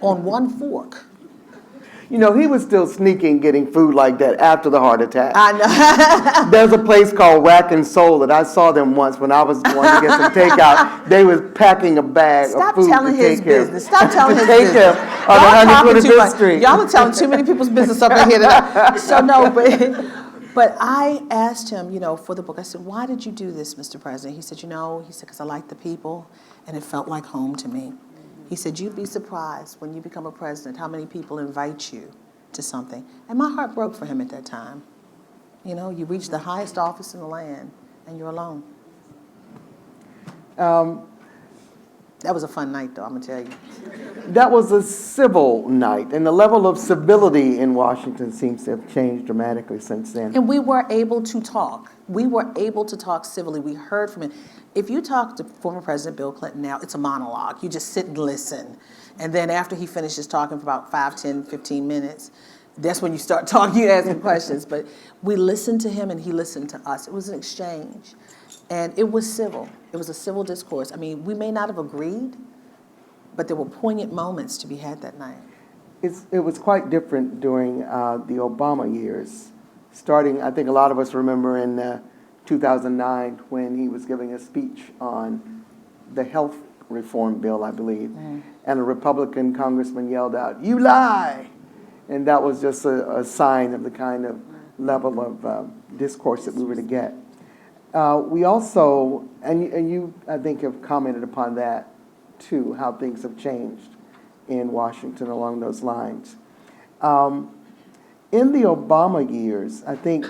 on one fork. You know, he was still sneaking getting food like that after the heart attack. I know. There's a place called Rack and Soul that I saw them once when I was going to get some takeout. They was packing a bag Stop of food telling to his take care. business. Stop telling to his take business. care on 125th Street. Y'all are telling too many people's business up in here tonight. So no, but I asked him, you know, for the book, I said, why did you do this, Mr. President? He said, you know, because I like the people and it felt like home to me. He said, you'd be surprised when you become a president how many people invite you to something. And my heart broke for him at that time. You know, you reach the highest office in the land and you're alone. That was a fun night, though, I'm going to tell you. That was a civil night, and the level of civility in Washington seems to have changed dramatically since then. And we were able to talk. We were able to talk civilly. We heard from him. If you talk to former President Bill Clinton now, it's a monologue. You just sit and listen. And then after he finishes talking for about 5, 10, 15 minutes, that's when you start talking, you ask him questions. But we listened to him and he listened to us. It was an exchange. And it was civil. It was a civil discourse. I mean, we may not have agreed, but there were poignant moments to be had that night. It was quite different during the Obama years. Starting, I think a lot of us remember in 2009 when he was giving a speech on the health reform bill, I believe, and a Republican congressman yelled out, "You lie!" And that was just a sign of the kind of level of discourse that we were to get. We also, and you, I think, have commented upon that too, how things have changed in Washington along those lines. In the Obama years, I think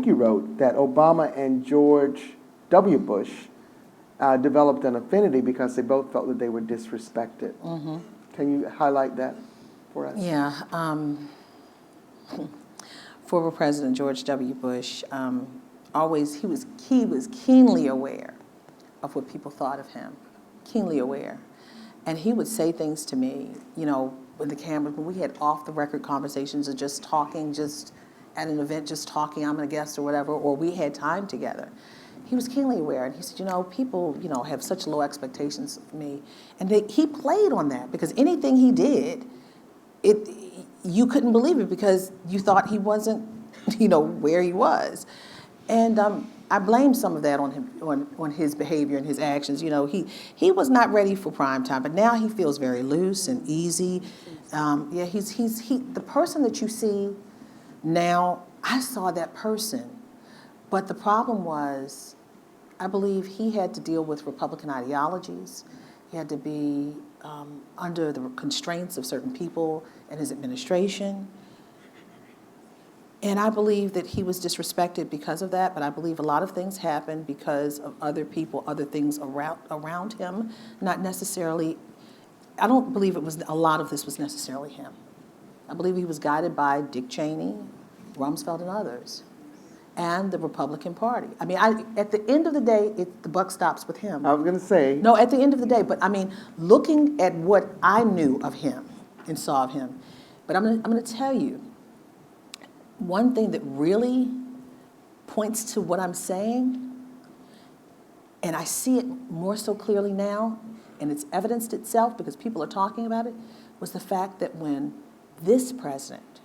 you wrote that Obama and George W. Bush developed an affinity because they both felt that they were disrespected. Mm-hmm. Can you highlight that for us? Yeah. Former President George W. Bush, he was keenly aware of what people thought of him, keenly aware. And he would say things to me, you know, with the camera, when we had off-the-record conversations of just talking, just at an event, just talking, I'm a guest or whatever, or we had time together. He was keenly aware, and he said, you know, people, you know, have such low expectations of me. And he played on that, because anything he did, you couldn't believe it, because you thought he wasn't, you know, where he was. And I blame some of that on him, on his behavior and his actions. You know, he was not ready for prime time, but now he feels very loose and easy. Yeah, he's the person that you see now. I saw that person, but the problem was, I believe he had to deal with Republican ideologies. He had to be under the constraints of certain people and his administration. And I believe that he was disrespected because of that, but I believe a lot of things happened because of other people, other things around him, not necessarily, I don't believe a lot of this was necessarily him. I believe he was guided by Dick Cheney, Rumsfeld, and others, and the Republican Party. I mean, at the end of the day, the buck stops with him. I was going to say. No, at the end of the day, but I mean, looking at what I knew of him and saw of him, but I'm going to tell you, one thing that really points to what I'm saying, and I see it more so clearly now, and it's evidenced itself because people are talking about it, was the fact that when this president,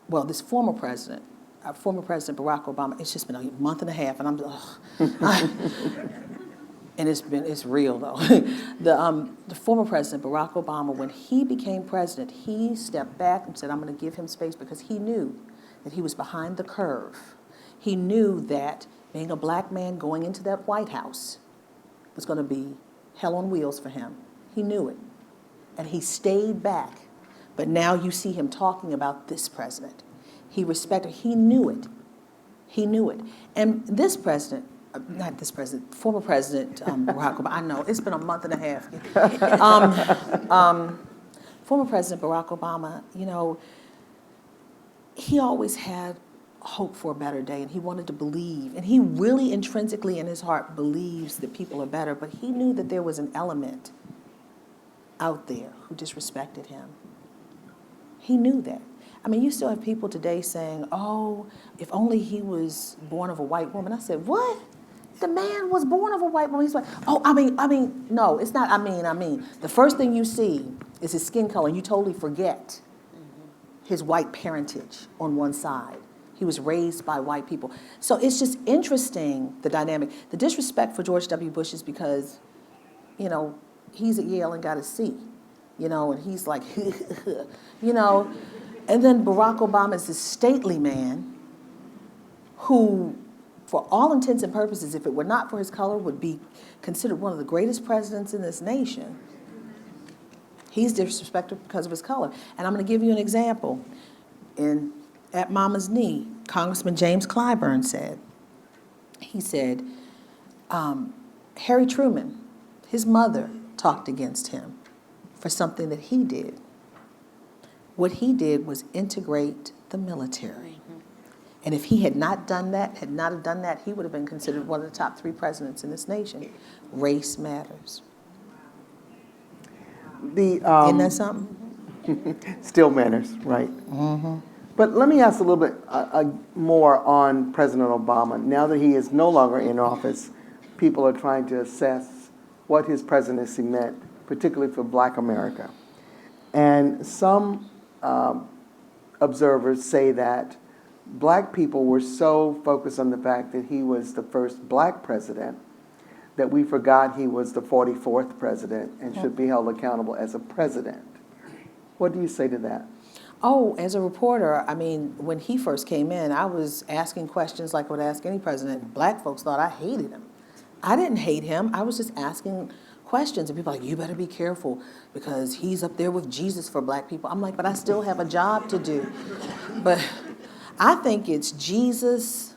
well, this former President Barack Obama, it's just been a month and a half, and and it's real though. The former President Barack Obama, when he became president, he stepped back and said, I'm going to give him space, because he knew that he was behind the curve. He knew that being a black man going into that White House was going to be hell on wheels for him. He knew it. And he stayed back. But now you see him talking about this president. He respected, he knew it. He knew it. And this president, not this president, former President Barack Obama, I know, it's been a month and a half. Former President Barack Obama, you know, he always had hope for a better day, and he wanted to believe, and he really intrinsically in his heart believes that people are better, but he knew that there was an element out there who disrespected him. He knew that. I mean, you still have people today saying, oh, if only he was born of a white woman. I said, what? The man was born of a white woman. He's like, oh, no, it's not, I mean. The first thing you see is his skin color. You totally forget his white parentage on one side. He was raised by white people. So it's just interesting, the dynamic. The disrespect for George W. Bush is because, he's at Yale and got a C, and he's like, And then Barack Obama is this stately man who, for all intents and purposes, if it were not for his color, would be considered one of the greatest presidents in this nation. He's disrespected because of his color. And I'm going to give you an example. At Mama's Knee, Congressman James Clyburn said, Harry Truman, his mother, talked against him for something that he did. What he did was integrate the military. And if he had not done that, he would have been considered one of the top 3 presidents in this nation. Race matters. Isn't that something? Still matters, right? Mm-hmm. But let me ask a little bit more on President Obama. Now that he is no longer in office, people are trying to assess what his presidency meant, particularly for Black America. And some observers say that Black people were so focused on the fact that he was the first Black president that we forgot he was the 44th president and should be held accountable as a president. What do you say to that? Oh, as a reporter, when he first came in, I was asking questions like I would ask any president. Black folks thought I hated him. I didn't hate him. I was just asking questions. And people are like, you better be careful because he's up there with Jesus for Black people. I'm like, but I still have a job to do. But I think it's Jesus,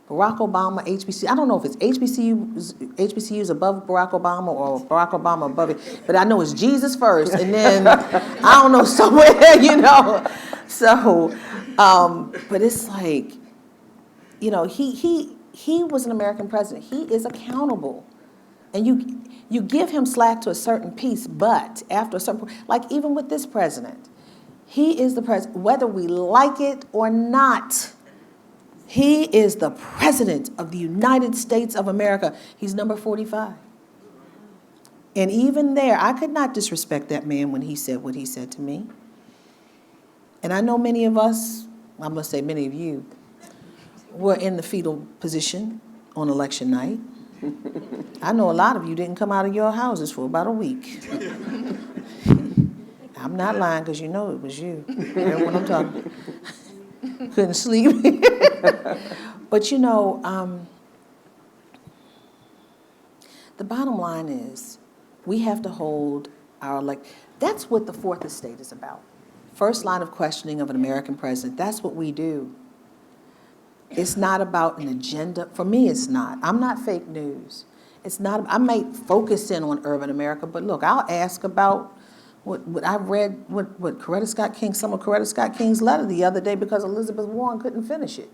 Barack Obama, HBCU. I don't know if it's HBCUs above Barack Obama or Barack Obama above it, but I know it's Jesus first, and then I don't know, somewhere, So, but it's like, he was an American president. He is accountable, and you give him slack to a certain piece, but after a certain point, like even with this president, he is the president, whether we like it or not. He is the president of the United States of America. He's number 45. And even there, I could not disrespect that man when he said what he said to me. And I know many of us, I'm going to say many of you, were in the fetal position on election night. I know a lot of you didn't come out of your houses for about a week. I'm not lying because it was you. You know what I'm talking about? Couldn't sleep. But the bottom line is we have to hold that's what the Fourth Estate is about. First line of questioning of an American president, that's what we do. It's not about an agenda. For me, it's not. I'm not fake news. It's not. I might focus in on urban America, but look, I'll ask about what I read, what Coretta Scott King, some of Coretta Scott King's letter the other day because Elizabeth Warren couldn't finish it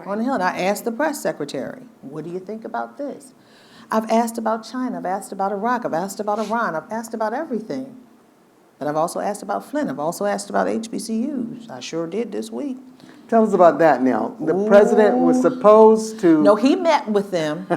on the Hill. And I asked the press secretary, what do you think about this? I've asked about China. I've asked about Iraq. I've asked about Iran. I've asked about everything. But I've also asked about Flint. I've also asked about HBCUs. I sure did this week. Tell us about that now. The president was supposed to... No, he met with them.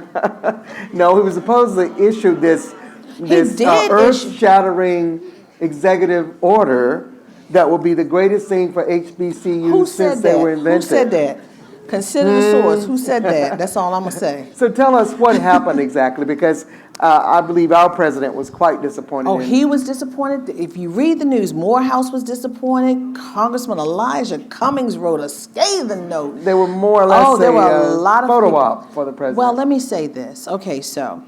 No, he was supposed to issue this earth-shattering executive order that will be the greatest thing for HBCUs since they were invented. Who said that? Consider the source. Who said that? That's all I'm going to say. So tell us what happened exactly, because I believe our president was quite disappointed. Oh, he was disappointed. If you read the news, Morehouse was disappointed. Congressman Elijah Cummings wrote a scathing note. There were more or less there were a lot of photo people. op for the president. Well, let me say this. Okay, so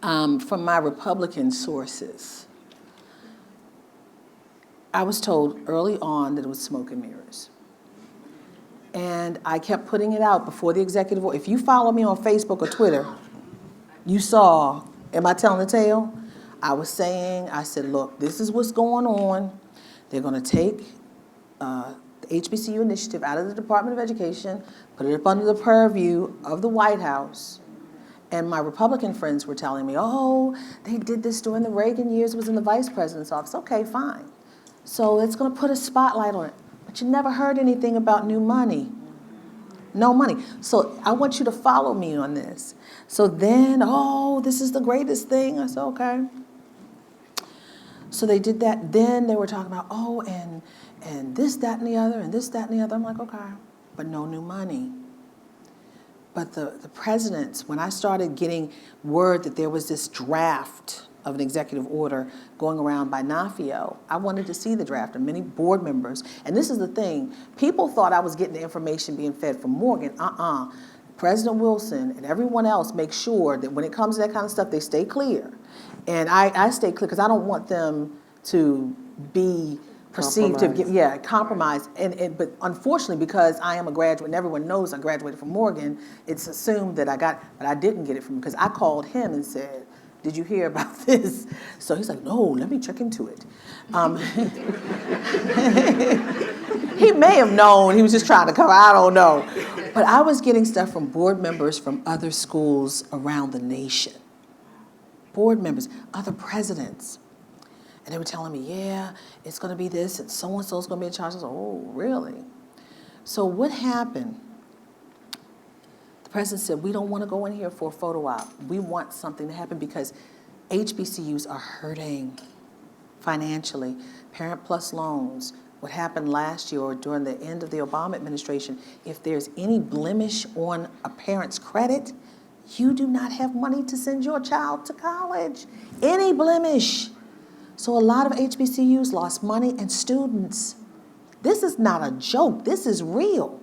from my Republican sources, I was told early on that it was smoke and mirrors. And I kept putting it out before the executive order. If you follow me on Facebook or Twitter, you saw, am I telling the tale? I said, look, this is what's going on. They're going to take the HBCU initiative out of the Department of Education, put it up under the purview of the White House. And my Republican friends were telling me, oh, they did this during the Reagan years. It was in the vice president's office. Okay, fine. So it's going to put a spotlight on it. But you never heard anything about new money. No money. So I want you to follow me on this. So then, oh, this is the greatest thing. I said, okay. So they did that. Then they were talking about, oh, and this, that, and the other, and this, that, and the other. I'm like, okay, but no new money. But the presidents, when I started getting word that there was this draft of an executive order going around by NAFIO, I wanted to see the draft, and many board members. And this is the thing, people thought I was getting the information being fed from Morgan. President Wilson and everyone else make sure that when it comes to that kind of stuff, they stay clear. And I stay clear because I don't want them to be perceived to get compromised. But unfortunately, because I am a graduate and everyone knows I graduated from Morgan, it's assumed that but I didn't get it from, because I called him and said, did you hear about this? So he's like, no, let me check into it. He may have known, he was just trying to cover, I don't know. But I was getting stuff from board members from other schools around the nation. Board members, other presidents. And they were telling me, yeah, it's gonna be this, and so-and-so's gonna be in charge. I was like, oh, really? So what happened? The president said, we don't wanna go in here for a photo op. We want something to happen because HBCUs are hurting financially. Parent Plus loans, what happened last year or during the end of the Obama administration, if there's any blemish on a parent's credit, you do not have money to send your child to college. Any blemish. So a lot of HBCUs lost money and students. This is not a joke, this is real.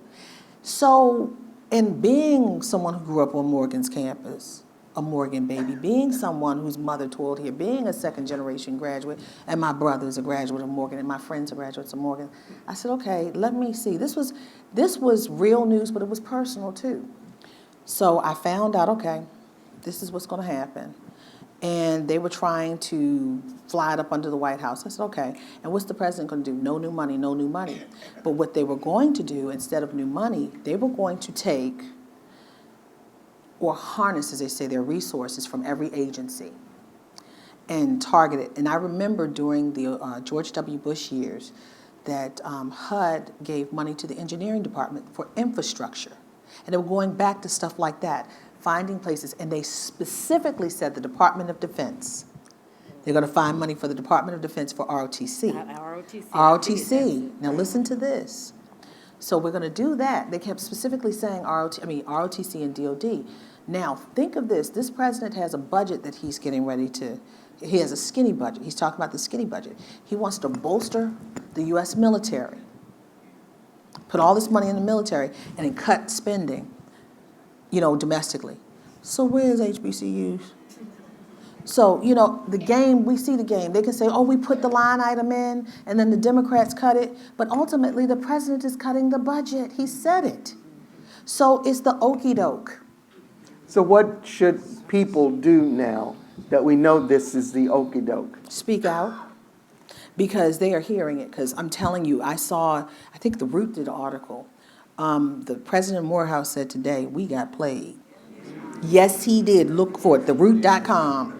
So, and being someone who grew up on Morgan's campus, a Morgan baby, being someone whose mother toiled here, being a second generation graduate, and my brother's a graduate of Morgan, and my friends are graduates of Morgan, I said, okay, let me see. This was real news, but it was personal too. So I found out, okay, this is what's gonna happen. And they were trying to fly it up under the White House. I said, okay, and what's the president gonna do? No new money, no new money. But what they were going to do, instead of new money, they were going to take or harness, as they say, their resources from every agency and target it. And I remember during the George W. Bush years that HUD gave money to the engineering department for infrastructure. And they were going back to stuff like that, finding places, and they specifically said the Department of Defense. They're going to find money for the Department of Defense for ROTC. ROTC. Now listen to this. So we're going to do that. They kept specifically saying ROTC and DOD. Now think of this. This president has a budget that he's getting ready to. He has a skinny budget. He's talking about the skinny budget. He wants to bolster the U.S. military, put all this money in the military, and then cut spending, domestically. So where's HBCUs? So, the game, we see the game. They can say, oh, we put the line item in, and then the Democrats cut it. But ultimately, the president is cutting the budget. He said it. So it's the okie doke. So what should people do now that we know this is the okie doke? Speak out. Because they are hearing it. Because I'm telling you, I think The Root did an article. The president of Morehouse said today, we got played. Yes, he did. Look for it, theroot.com.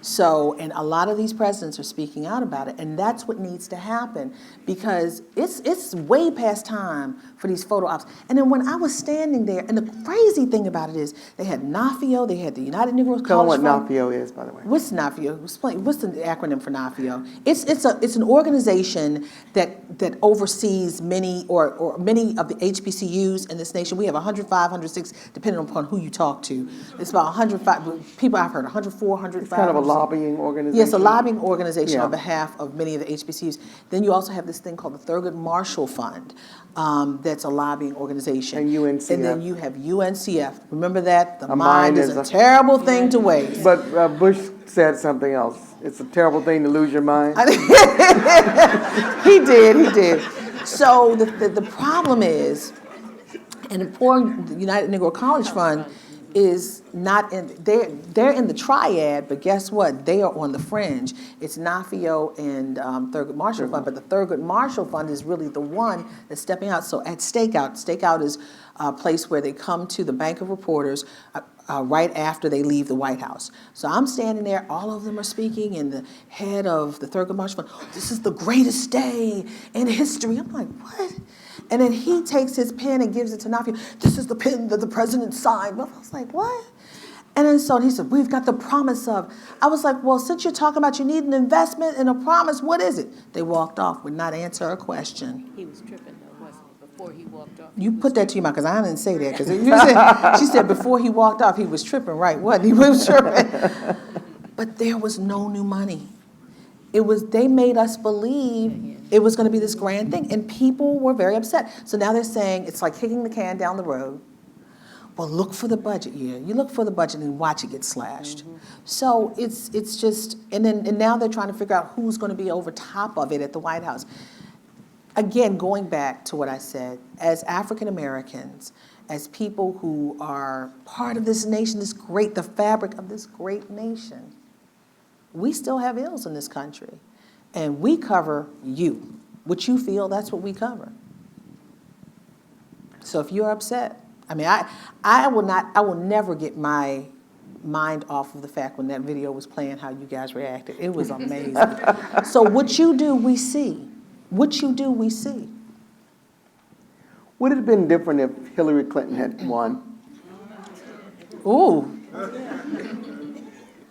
So, and a lot of these presidents are speaking out about it, and that's what needs to happen, because it's way past time for these photo ops. And then when I was standing there, and the crazy thing about it is, they had NAFIO, they had the United Negro College Tell them Fund. what NAFIO is, by the way. What's NAFIO? What's the acronym for NAFIO? It's an organization that oversees many of the HBCUs in this nation. We have 105, 106, depending upon who you talk to. It's about 105 people. I've heard 104, 105. It's kind of a lobbying organization. Yes, a lobbying organization on behalf of many of the HBCUs. Then you also have this thing called the Thurgood Marshall Fund. That's a lobbying organization. And UNCF. And then you have UNCF. Remember that? The mind is a terrible thing to waste. But Bush said something else. It's a terrible thing to lose your mind. He did. So the problem is, and the poor United Negro College Fund is not in, they're in the triad, but guess what? They are on the fringe. It's NAFIO and Thurgood Marshall Fund, but the Thurgood Marshall Fund is really the one that's stepping out. So at Stakeout is a place where they come to the Bank of Reporters. right after they leave the White House. So I'm standing there, all of them are speaking, and the head of the Thurgood Marshall Fund, this is the greatest day in history. I'm like, what? And then he takes his pen and gives it to Nafi. This is the pen that the president signed. I was like, what? And then so he said, we've got the promise of. I was like, well, since you're talking about you need an investment and a promise, what is it? They walked off, would not answer a question. He was tripping though, wasn't he, before he walked off? You put that to your mouth, because I didn't say that. Because she said before he walked off, he was tripping, right? What? He was tripping. But there was no new money. They made us believe it was going to be this grand thing, and people were very upset. So now they're saying it's like kicking the can down the road. Well, look for the budget year. You look for the budget and watch it get slashed. So it's just, and now they're trying to figure out who's going to be over top of it at the White House. Again, going back to what I said, as African Americans, as people who are part of this nation, the fabric of this great nation, we still have ills in this country. And we cover you. What you feel, that's what we cover. So if you're upset, I mean, I will never get my mind off of the fact when that video was playing how you guys reacted. It was amazing. So what you do, we see. What you do, we see. Would it have been different if Hillary Clinton had won? Ooh.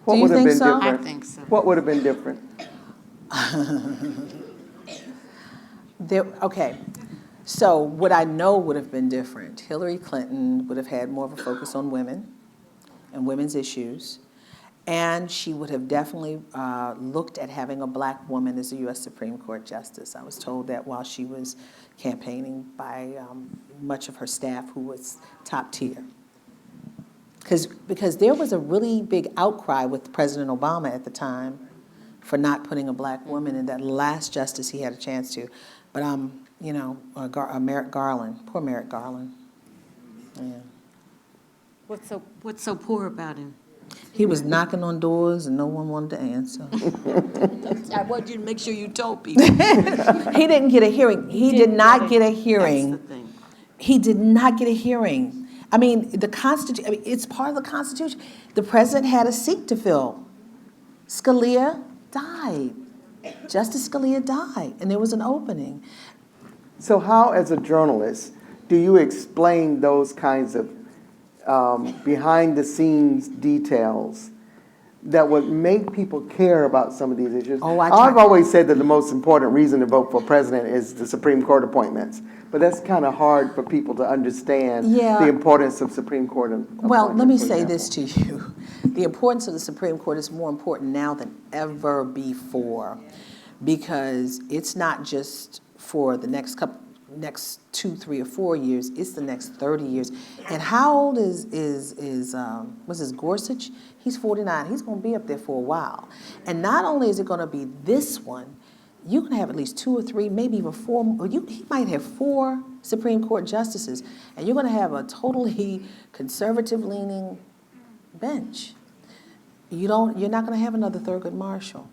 What Do you would have think been so? different? I think so. What would have been different? Okay. So what I know would have been different, Hillary Clinton would have had more of a focus on women and women's issues, and she would have definitely looked at having a black woman as a U.S. Supreme Court Justice. I was told that while she was campaigning by much of her staff who was top tier. Because there was a really big outcry with President Obama at the time for not putting a black woman in that last justice he had a chance to. But you know, Merrick Garland, poor Merrick Garland. Yeah. What's so poor about him? He was knocking on doors and no one wanted to answer. I want you to make sure you told people. He didn't get a hearing. He did not get a hearing. That's the thing. He did not get a hearing. I mean, the Constitution, it's part of the Constitution. The president had a seat to fill. Scalia died. Justice Scalia died, and there was an opening. So how, as a journalist, do you explain those kinds of behind-the-scenes details that would make people care about some of these issues? I've always said that the most important reason to vote for president is the Supreme Court appointments, but that's kind of hard for people to understand the importance of Supreme Court appointments. Well, let me say this to you. The importance of the Supreme Court is more important now than ever before, because it's not just for the next 2, 3, or 4 years, it's the next 30 years. And how old is Gorsuch? He's 49. He's going to be up there for a while. And not only is it going to be this one, you're going to have at least 2 or 3, maybe even 4. He might have 4 Supreme Court justices, and you're going to have a totally conservative-leaning bench. You're not going to have another Thurgood Marshall.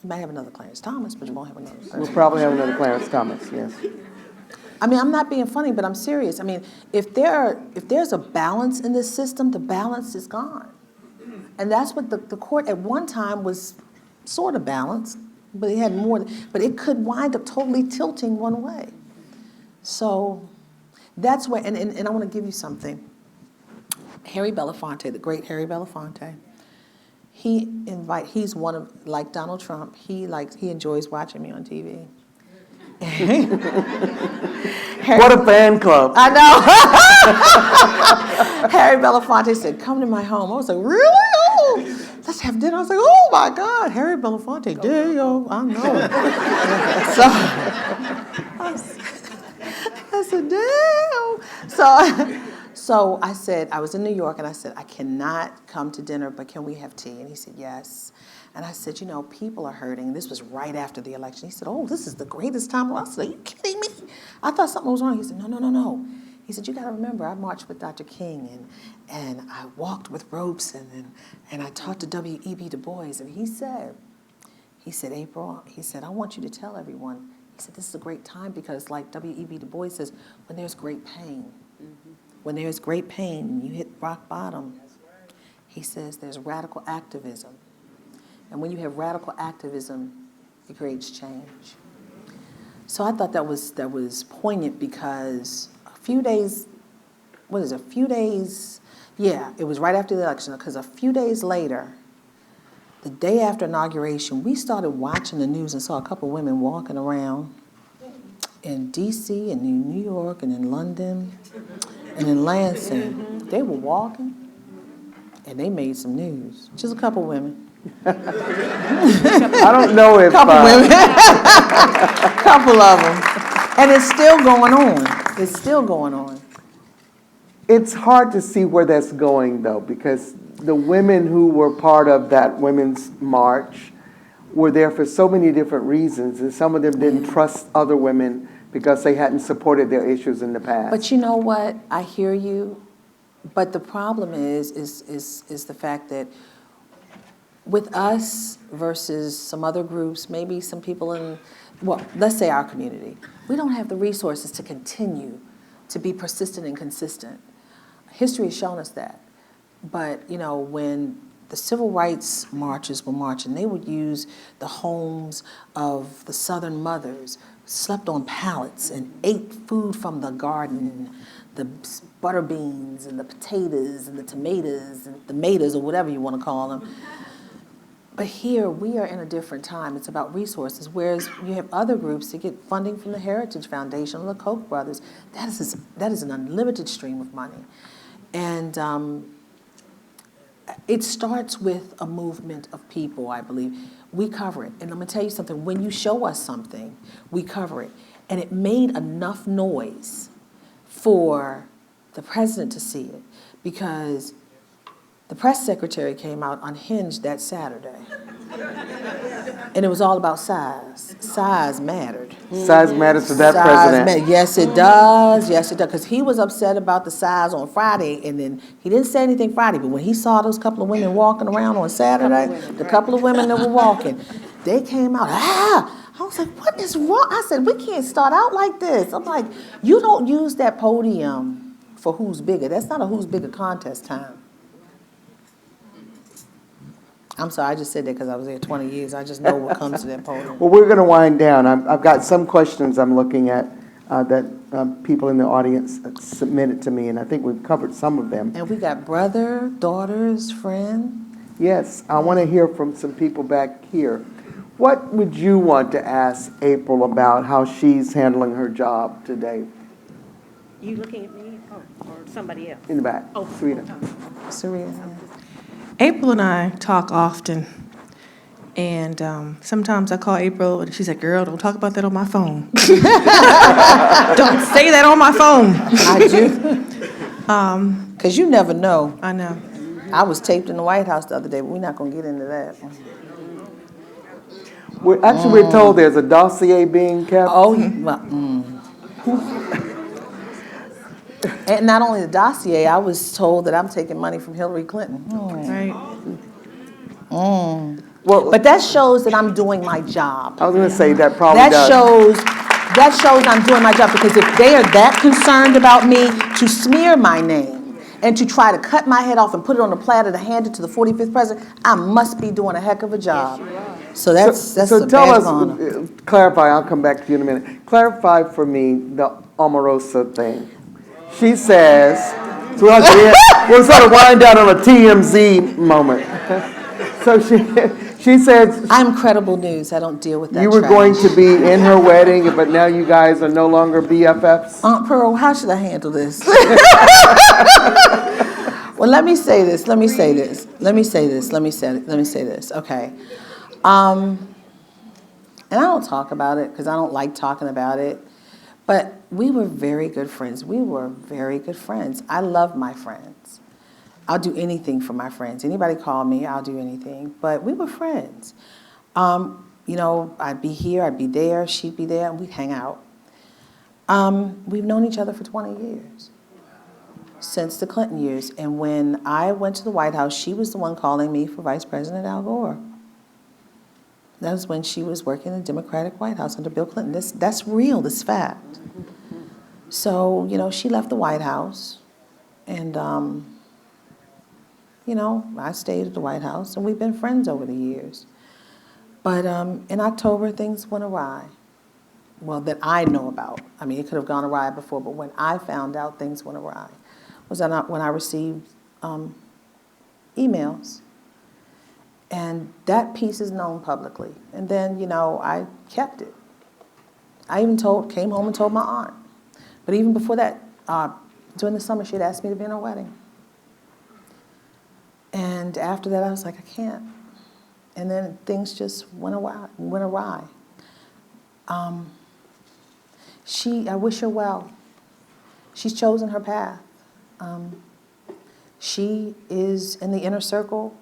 You might have another Clarence Thomas, but you won't have another Thurgood. We'll probably have another Clarence Thomas, yes. I mean, I'm not being funny, but I'm serious. I mean, if there's a balance in this system, the balance is gone. And that's what the court at one time was sort of balanced, but it had more, but it could wind up totally tilting one way. So that's where, and I want to give you something. Harry Belafonte, the great Harry Belafonte, he's one of, like Donald Trump, he enjoys watching me on TV. What a fan club. I know. Harry Belafonte said, come to my home. I was like, really? Oh, let's have dinner. I was like, oh my God, Harry Belafonte, yo, I know. I said, damn. So I said, I was in New York, and I said, I cannot come to dinner, but can we have tea? And he said, yes. And I said, you know, people are hurting. This was right after the election. He said, oh, this is the greatest time. I said, are you kidding me? I thought something was wrong. He said, no. He said, you got to remember, I marched with Dr. King, and I walked with ropes, and I talked to W.E.B. Du Bois. And he said, April, he said, I want you to tell everyone. He said, this is a great time because, like W.E.B. Du Bois says, when there's great pain, when there's great pain and you hit rock bottom, he says there's radical activism. And when you have radical activism, it creates change. So I thought that was poignant because a few days, yeah, it was right after the election, because a few days later, the day after inauguration, we started watching the news and saw a couple women walking around in D.C. and in New York and in London and in Lansing. They were walking and they made some news. Just a couple women. I don't know if... Couple women. Couple of them. And it's still going on. It's still going on. It's hard to see where that's going, though, because the women who were part of that women's march were there for so many different reasons, and some of them didn't trust other women because they hadn't supported their issues in the past. But you know what? I hear you. But the problem is the fact that with us versus some other groups, maybe some people in, well, let's say our community, we don't have the resources to continue to be persistent and consistent. History has shown us that. But, you know, when the civil rights marches were marching, they would use the homes of the Southern mothers, slept on pallets and ate food from the garden, the butter beans and the potatoes and the tomatoes and the tomatoes or whatever you want to call them. But here, we are in a different time. It's about resources, whereas you have other groups that get funding from the Heritage Foundation or the Koch brothers. That is an unlimited stream of money. And it starts with a movement of people, I believe. We cover it. And I'm going to tell you something. When you show us something, we cover it. And it made enough noise for the president to see it, because the press secretary came out unhinged that Saturday. And it was all about size. Size mattered. Size matters to that Size president. Yes, it does. Yes, it does. Because he was upset about the size on Friday, and then he didn't say anything Friday, but when he saw those couple of women walking around on Saturday, the couple of women that were walking, they came out, I was like, what is wrong? I said, we can't start out like this. I'm like, you don't use that podium for who's bigger. That's not a who's bigger contest time. I'm sorry, I just said that because I was there 20 years. I just know what comes to that podium. Well, we're going to wind down. I've got some questions I'm looking at that people in the audience submitted to me, and I think we've covered some of them. And we got brother, daughters, friend. Yes, I want to hear from some people back here. What would you want to ask April about how she's handling her job today? You looking at me or somebody else? In the back. Oh, Sarita. Sarita. April and I talk often, and sometimes I call April, and she's like, girl, don't talk about that on my phone. Don't say that on my phone. I do. Because you never know. I know. I was taped in the White House the other day, but we're not going to get into that. We're told there's a dossier being kept. Oh, well, And not only the dossier, I was told that I'm taking money from Hillary Clinton. Right. Well, but that shows that I'm doing my job. I was going to say that probably That does. shows I'm doing my job, because if they are that concerned about me to smear my name and to try to cut my head off and put it on a platter to hand it to the 45th president, I must be doing a heck of a job. So that's so a tell badge us, of honor. clarify, I'll come back to you in a minute. Clarify for me the Omarosa thing. She says, so we'll sort of wind down on a TMZ moment. So she says, I'm credible news. I don't deal with that. You were going to be in her wedding, but now you guys are no longer BFFs? Aunt Pearl, how should I handle this? Well, let me say this. Okay. And I don't talk about it because I don't like talking about it. But we were very good friends. I love my friends. I'll do anything for my friends. Anybody call me, I'll do anything. But we were friends. You know, I'd be here, I'd be there, she'd be there, and we'd hang out. We've known each other for 20 years, since the Clinton years. And when I went to the White House, she was the one calling me for Vice President Al Gore. That was when she was working in the Democratic White House under Bill Clinton. That's real, this fact. So, you know, she left the White House. And, you know, I stayed at the White House, and we've been friends over the years. But in October, things went awry. Well, that I know about. I mean, it could have gone awry before, but when I found out things went awry was when I received emails. And that piece is known publicly. And then, you know, I kept it. I even came home and told my aunt. But even before that, during the summer, she had asked me to be in her wedding. And after that, I was like, I can't. And then things just went awry. I wish her well. She's chosen her path. She is in the inner circle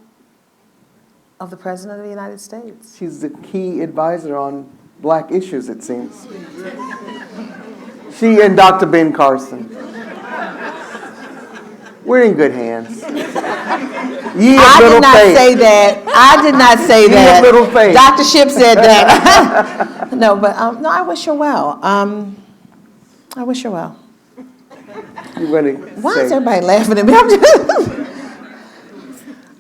of the President of the United States. She's the key advisor on Black issues, it seems. She and Dr. Ben Carson. We're in good hands. Ye of I little did not faith. say that. I did not say Ye that. of little faith. Dr. Shipp said that. No, but no, I wish her well. I wish her well. You're going to Why say. is everybody laughing at me? I'm just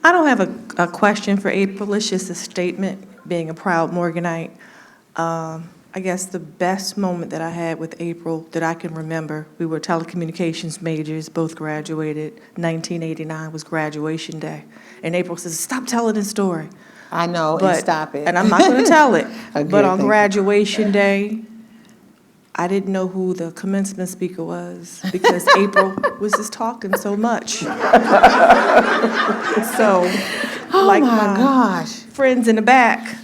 I don't have a question for April. It's just a statement, being a proud Morganite. I guess the best moment that I had with April that I can remember, we were telecommunications majors, both graduated. 1989 was graduation day. And April says, stop telling the story. I know, and stop it. And I'm not going to tell it. Okay, But on thank you. graduation day, I didn't know who the commencement speaker was because April was just talking so much. So, like my gosh. friends in the back,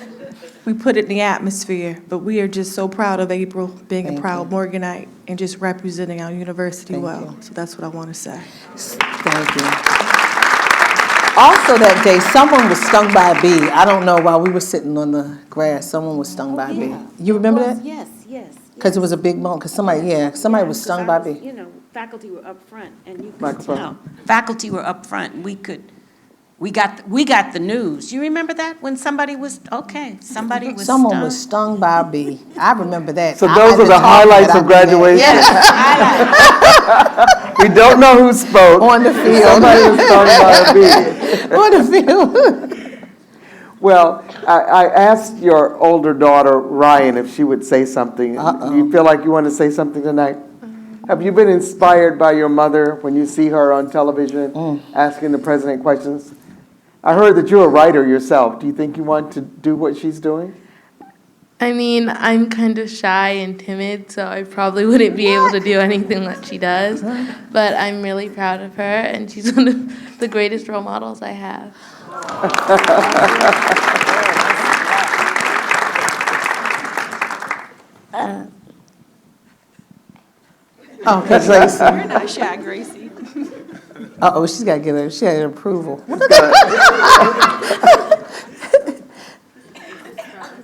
we put it in the atmosphere. But we are just so proud of April being Thank a proud you. Morganite and just representing our university Thank well. you. So that's what I want to say. Thank you. Also that day, someone was stung by a bee. I don't know, while we were sitting on the grass, someone was stung by a bee. You remember that? Yes, yes. Because it was a big moment, because somebody was stung by a bee. You know, faculty were up front, and you could Microphone. tell. Faculty were up front, we got the news. You remember that, when somebody was stung? Someone was stung by a bee. I remember that. So I those might are the have talked highlights that of I did graduation. that. We don't know who spoke. On the field. Somebody was stung by a bee. On the field. Well, I asked your older daughter, Ryan, if she would say something. Do you feel like you want to say something tonight? Have you been inspired by your mother when you see her on television asking the president questions? I heard that you're a writer yourself. Do you think you want to do what she's doing? I mean, I'm kind of shy and timid, so I probably wouldn't be able to do anything that she does. But I'm really proud of her, and she's one of the greatest role models I have. Okay, Gracie. You're not shy, Gracie. Uh-oh, she's got to get she had approval.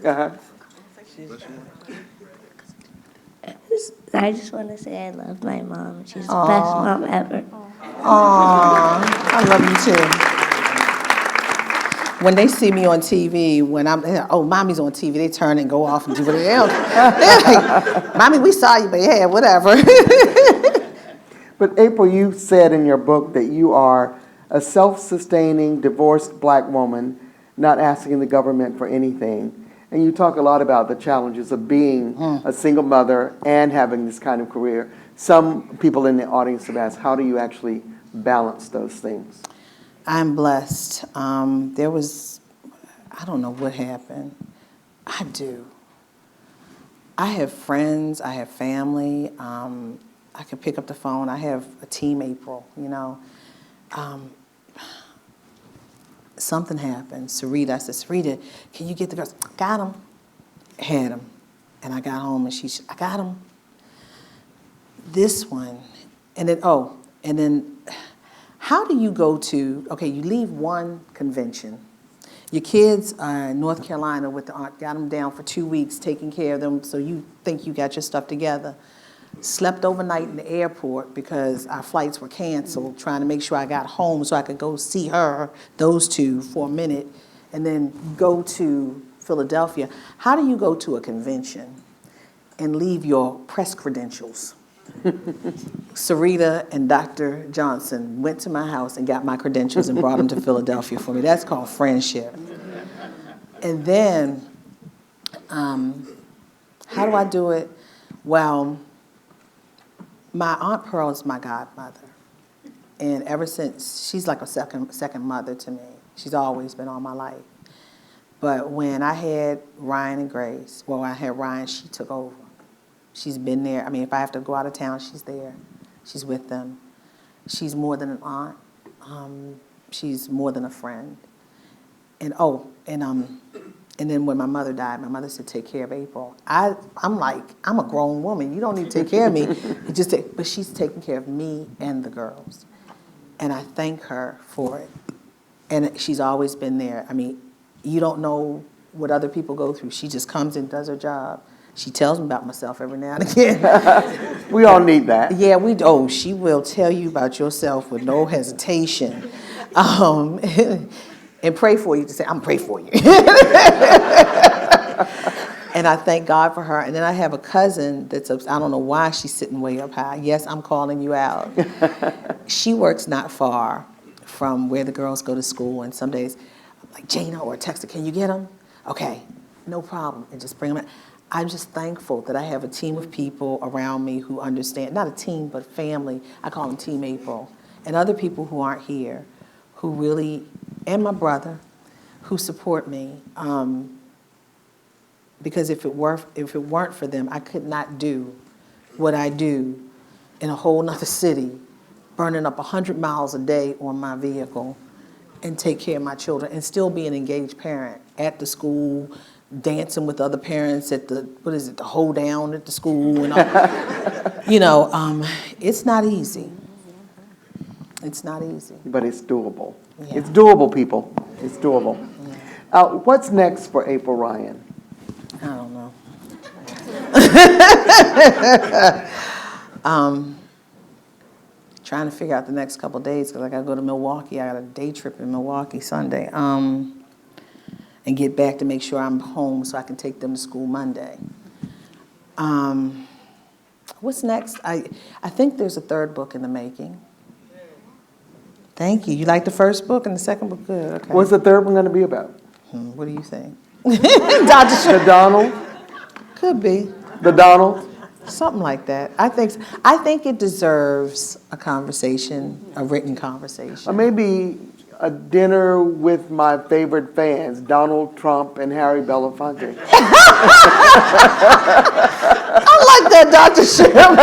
Uh-huh. I just want to say I love my mom. She's the best mom ever. Aw, I love you too. When they see me on TV, when mommy's on TV, they turn and go off and do whatever else. They're like, Mommy, we saw you, but yeah, whatever. But April, you said in your book that you are a self-sustaining, divorced Black woman, not asking the government for anything. And you talk a lot about the challenges of being a single mother and having this kind of career. Some people in the audience have asked, how do you actually balance those things? I'm blessed. There was, I don't know what happened. I do. I have friends, I have family. I can pick up the phone. I have a team, April, you know. Something happened. Sarita, I said, Sarita, can you get the girls? Got him. Had him. And I got home and I got him. This one. And then, how do you go to, you leave one convention. Your kids are in North Carolina with the aunt, got them down for 2 weeks, taking care of them, so you think you got your stuff together. Slept overnight in the airport because our flights were canceled, trying to make sure I got home so I could go see her, those two, for a minute, and then go to Philadelphia. How do you go to a convention and leave your press credentials Sarita and Dr. Johnson went to my house and got my credentials and brought them to Philadelphia for me. That's called friendship. And then, how do I do it? Well, my Aunt Pearl is my godmother. And ever since, she's like a second mother to me. She's always been all my life. But when I had Ryan and Grace, well, when I had Ryan, she took over. She's been there. I mean, if I have to go out of town, she's there. She's with them. She's more than an aunt. She's more than a friend. And then when my mother died, my mother said, take care of April. I'm like, I'm a grown woman. You don't need to take care of me. But she's taking care of me and the girls. And I thank her for it. And she's always been there. I mean, you don't know what other people go through. She just comes and does her job. She tells me about myself every now and again. We all need that. Yeah, she will tell you about yourself with no hesitation. And pray for you to say, I'm praying for you. And I thank God for her. And then I have a cousin that's, I don't know why she's sitting way up high. Yes, I'm calling you out. She works not far from where the girls go to school. And some days, I'm like, Jana or Texter, can you get them? Okay, no problem. And just bring them in. I'm just thankful that I have a team of people around me who understand, not a team, but family. I call them Team April. And other people who aren't here, who really, and my brother, who support me. Because if it weren't for them, I could not do what I do in a whole nother city, burning up 100 miles a day on my vehicle and take care of my children and still be an engaged parent at the school, dancing with other parents at the, the hold down at the school and all. It's not easy. It's not easy. But it's doable. Yeah. It's doable, people. It's doable. Yeah. What's next for April Ryan? I don't know. Trying to figure out the next couple of days because I got to go to Milwaukee. I got a day trip in Milwaukee Sunday. And get back to make sure I'm home so I can take them to school Monday. What's next? I think there's a third book in the making. Thank you. You like the first book and the second book? Good. Okay. What's the third one going to be about? What do you think? The Donald? Could be. The Donald? Something like that. I think it deserves a conversation, a written conversation. Or maybe a dinner with my favorite fans, Donald Trump and Harry Belafonte. I like that, Dr. Shim.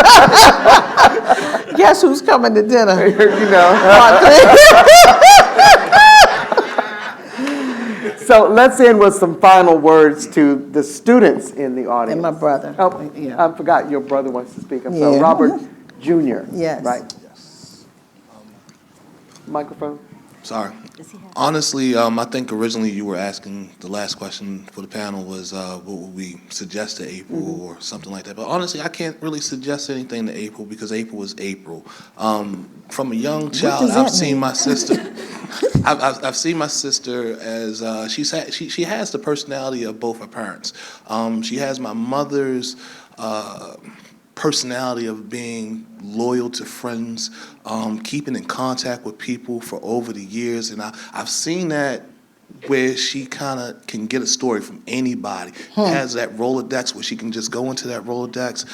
Guess who's coming to dinner? So let's end with some final words to the students in the audience. And my brother. Oh, yeah. I forgot your brother wants to speak. Yeah. So Robert Jr. Yes. Right. Yes. Microphone. Sorry. Honestly, I think originally you were asking, the last question for the panel was what would we suggest to April or something like that. But honestly, I can't really suggest anything to April because April is April. From a young child, I've seen my sister. I've seen my sister as she has the personality of both her parents. She has my mother's personality of being loyal to friends, keeping in contact with people for over the years, and I've seen that where she kind of can get a story from anybody. Has that Rolodex where she can just go into that Rolodex,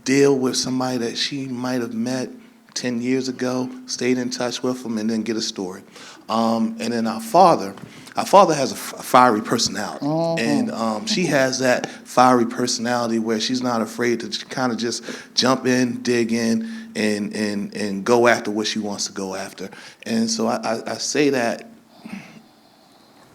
deal with somebody that she might have met 10 years ago, stayed in touch with them, and then get a story. And then our father has a fiery personality, and she has that fiery personality where she's not afraid to kind of just jump in, dig in, and go after what she wants to go after. And so I say that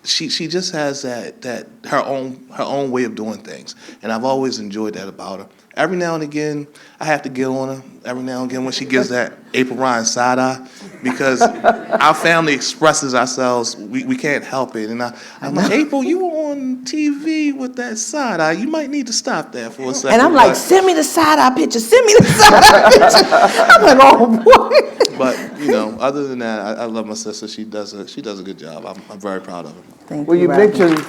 she just has that her own way of doing things, and I've always enjoyed that about her. Every now and again, I have to get on her. Every now and again, when she gives that April Ryan side eye, because our family expresses ourselves, we can't help it. And I'm like, April, you were on TV with that side eye. You might need to stop that for a second. And I'm like, send me the side eye picture. Send me the side eye picture. I'm like, oh boy. But other than that, I love my sister. She does a good job. I'm very proud of her. Well, you mentioned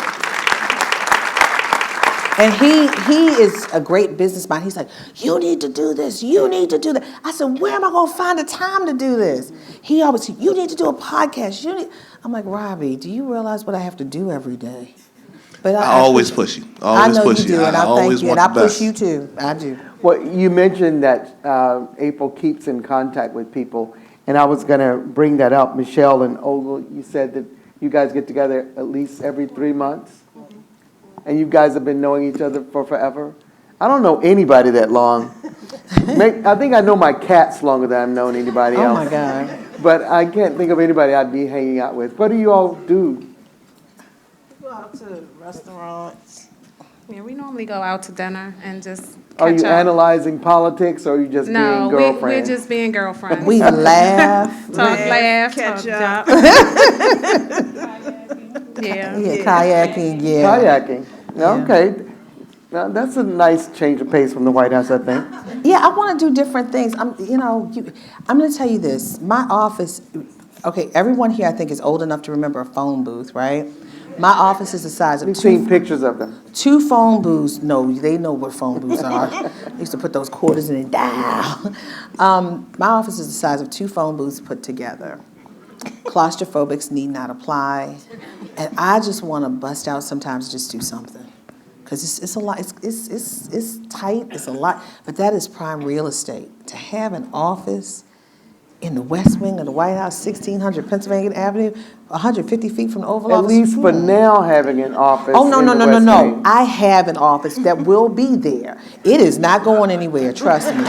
And he is a great businessman. He's like, you need to do this, you need to do that. I said, where am I gonna find the time to do this? He always said, you need to do a podcast. I'm like, Robbie, do you realize what I have to do every day? But I always push you. I know push you do, and I thank you, and I push you too. I do. Well, you mentioned that April keeps in contact with people, and I was going to bring that up. Michelle and Ogle, you said that you guys get together at least every 3 months, and you guys have been knowing each other for forever. I don't know anybody that long. I think I know my cats longer than I've known anybody else. Oh my God. But I can't think of anybody I'd be hanging out with. What do you all do? Go out to restaurants. Yeah, we normally go out to dinner and just Are you catch up. analyzing politics, or are you just being girlfriends? we're just being girlfriends. We laugh. laugh, catch talk. Yeah. Yeah, kayaking, yeah. Kayaking. Okay. Now, that's a nice change of pace from the White House, I think. Yeah, I want to do different things. I'm going to tell you this. My office, okay, everyone here I think is old enough to remember a phone booth, right? My office is the size of We've seen pictures of them. 2 phone booths. No, they know what phone booths are. They used to put those quarters in and dial. My office is the size of 2 phone booths put together. Claustrophobics need not apply. And I just want to bust out sometimes, just do something. Because it's a lot, it's tight, it's a lot, but that is prime real estate. To have an office in the West Wing of the White House, 1600 Pennsylvania Avenue, 150 feet from the Oval Office. At least for now, having an office. Oh, no, in no, the no, no, West no. Wing. I have an office that will be there. It is not going anywhere, trust me.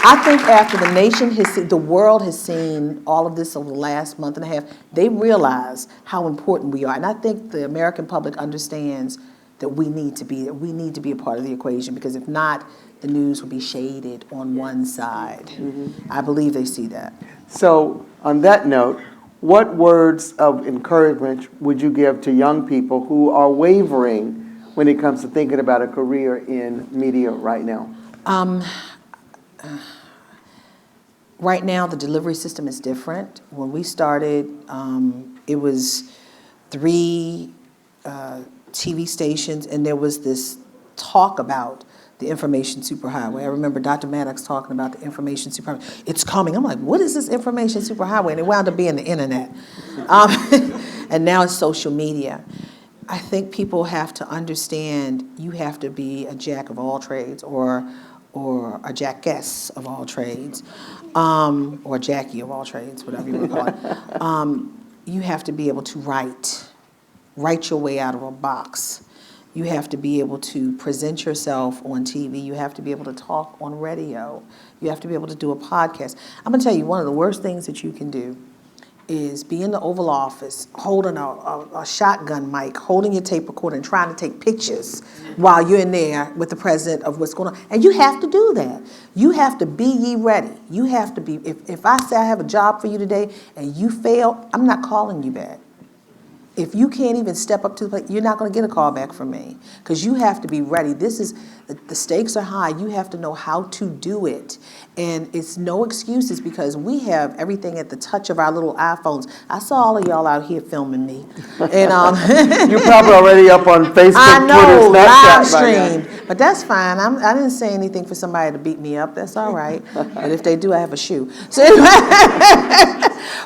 I think after the nation has seen, the world has seen all of this over the last month and a half, they realize how important we are. And I think the American public understands that we need to be a part of the equation, because if not, the news will be shaded on one side. Mm-hmm. I believe they see that. So, on that note, what words of encouragement would you give to young people who are wavering when it comes to thinking about a career in media right now? Right now, the delivery system is different. When we started, it was 3 TV stations, and there was this talk about the information superhighway. I remember Dr. Maddox talking about the information superhighway. It's coming. I'm like, what is this information superhighway? And it wound up being the internet. And now it's social media. I think people have to understand you have to be a jack of all trades, or a jackass of all trades, or Jackie of all trades, whatever you want to call it. You have to be able to write your way out of a box. You have to be able to present yourself on TV. You have to be able to talk on radio. You have to be able to do a podcast. I'm going to tell you, one of the worst things that you can do is be in the Oval Office holding a shotgun mic, holding your tape recorder and trying to take pictures while you're in there with the president of what's going on. And you have to do that. You have to be ye ready. You have to be, if I say I have a job for you today and you fail, I'm not calling you back. If you can't even step up to the plate, you're not going to get a call back from me, because you have to be ready. The stakes are high. You have to know how to do it. And it's no excuses, because we have everything at the touch of our little iPhones. I saw all of y'all out here filming me. And You're probably already up on Facebook, I know, Twitter, live Snapchat. stream. But that's fine. I didn't say anything for somebody to beat me up. That's all right. But if they do, I have a shoe. So anyway,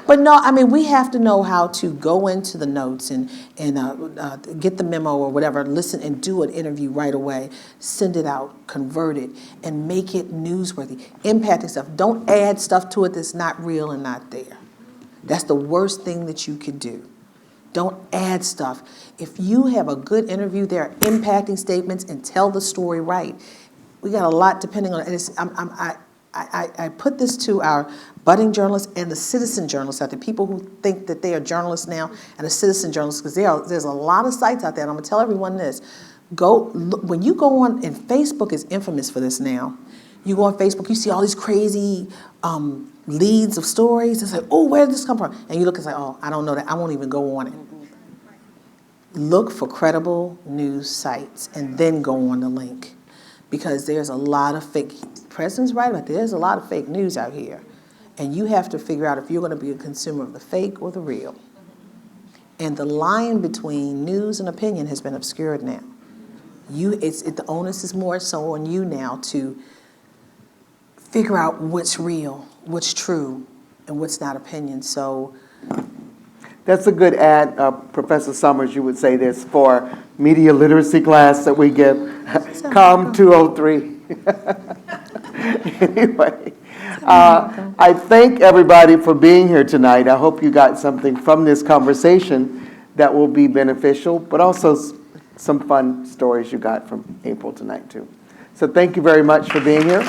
but no, I mean, we have to know how to go into the notes and get the memo or whatever, listen and do an interview right away, send it out, convert it, and make it newsworthy, impacting stuff. Don't add stuff to it that's not real and not there. That's the worst thing that you could do. Don't add stuff. If you have a good interview, there are impacting statements, and tell the story right. We got a lot depending on it. And I put this to our budding journalists and the citizen journalists out there, people who think that they are journalists now and the citizen journalists, because there's a lot of sites out there, and I'm going to tell everyone this. When you go on, and Facebook is infamous for this now, you go on Facebook, you see all these crazy leads of stories. It's like, oh, where did this come from? And you look and say, oh, I don't know that. I won't even go on it. Look for credible news sites and then go on the link, because there's a lot of fake. The president's right about it. There's a lot of fake news out here. And you have to figure out if you're going to be a consumer of the fake or the real. And the line between news and opinion has been obscured now. The onus is more so on you now to figure out what's real, what's true, and what's not opinion. So That's a good ad, Professor Summers, you would say this for media literacy class that we give, COM 203. Anyway, I thank everybody for being here tonight. I hope you got something from this conversation that will be beneficial, but also some fun stories you got from April tonight too. So thank you very much for being here.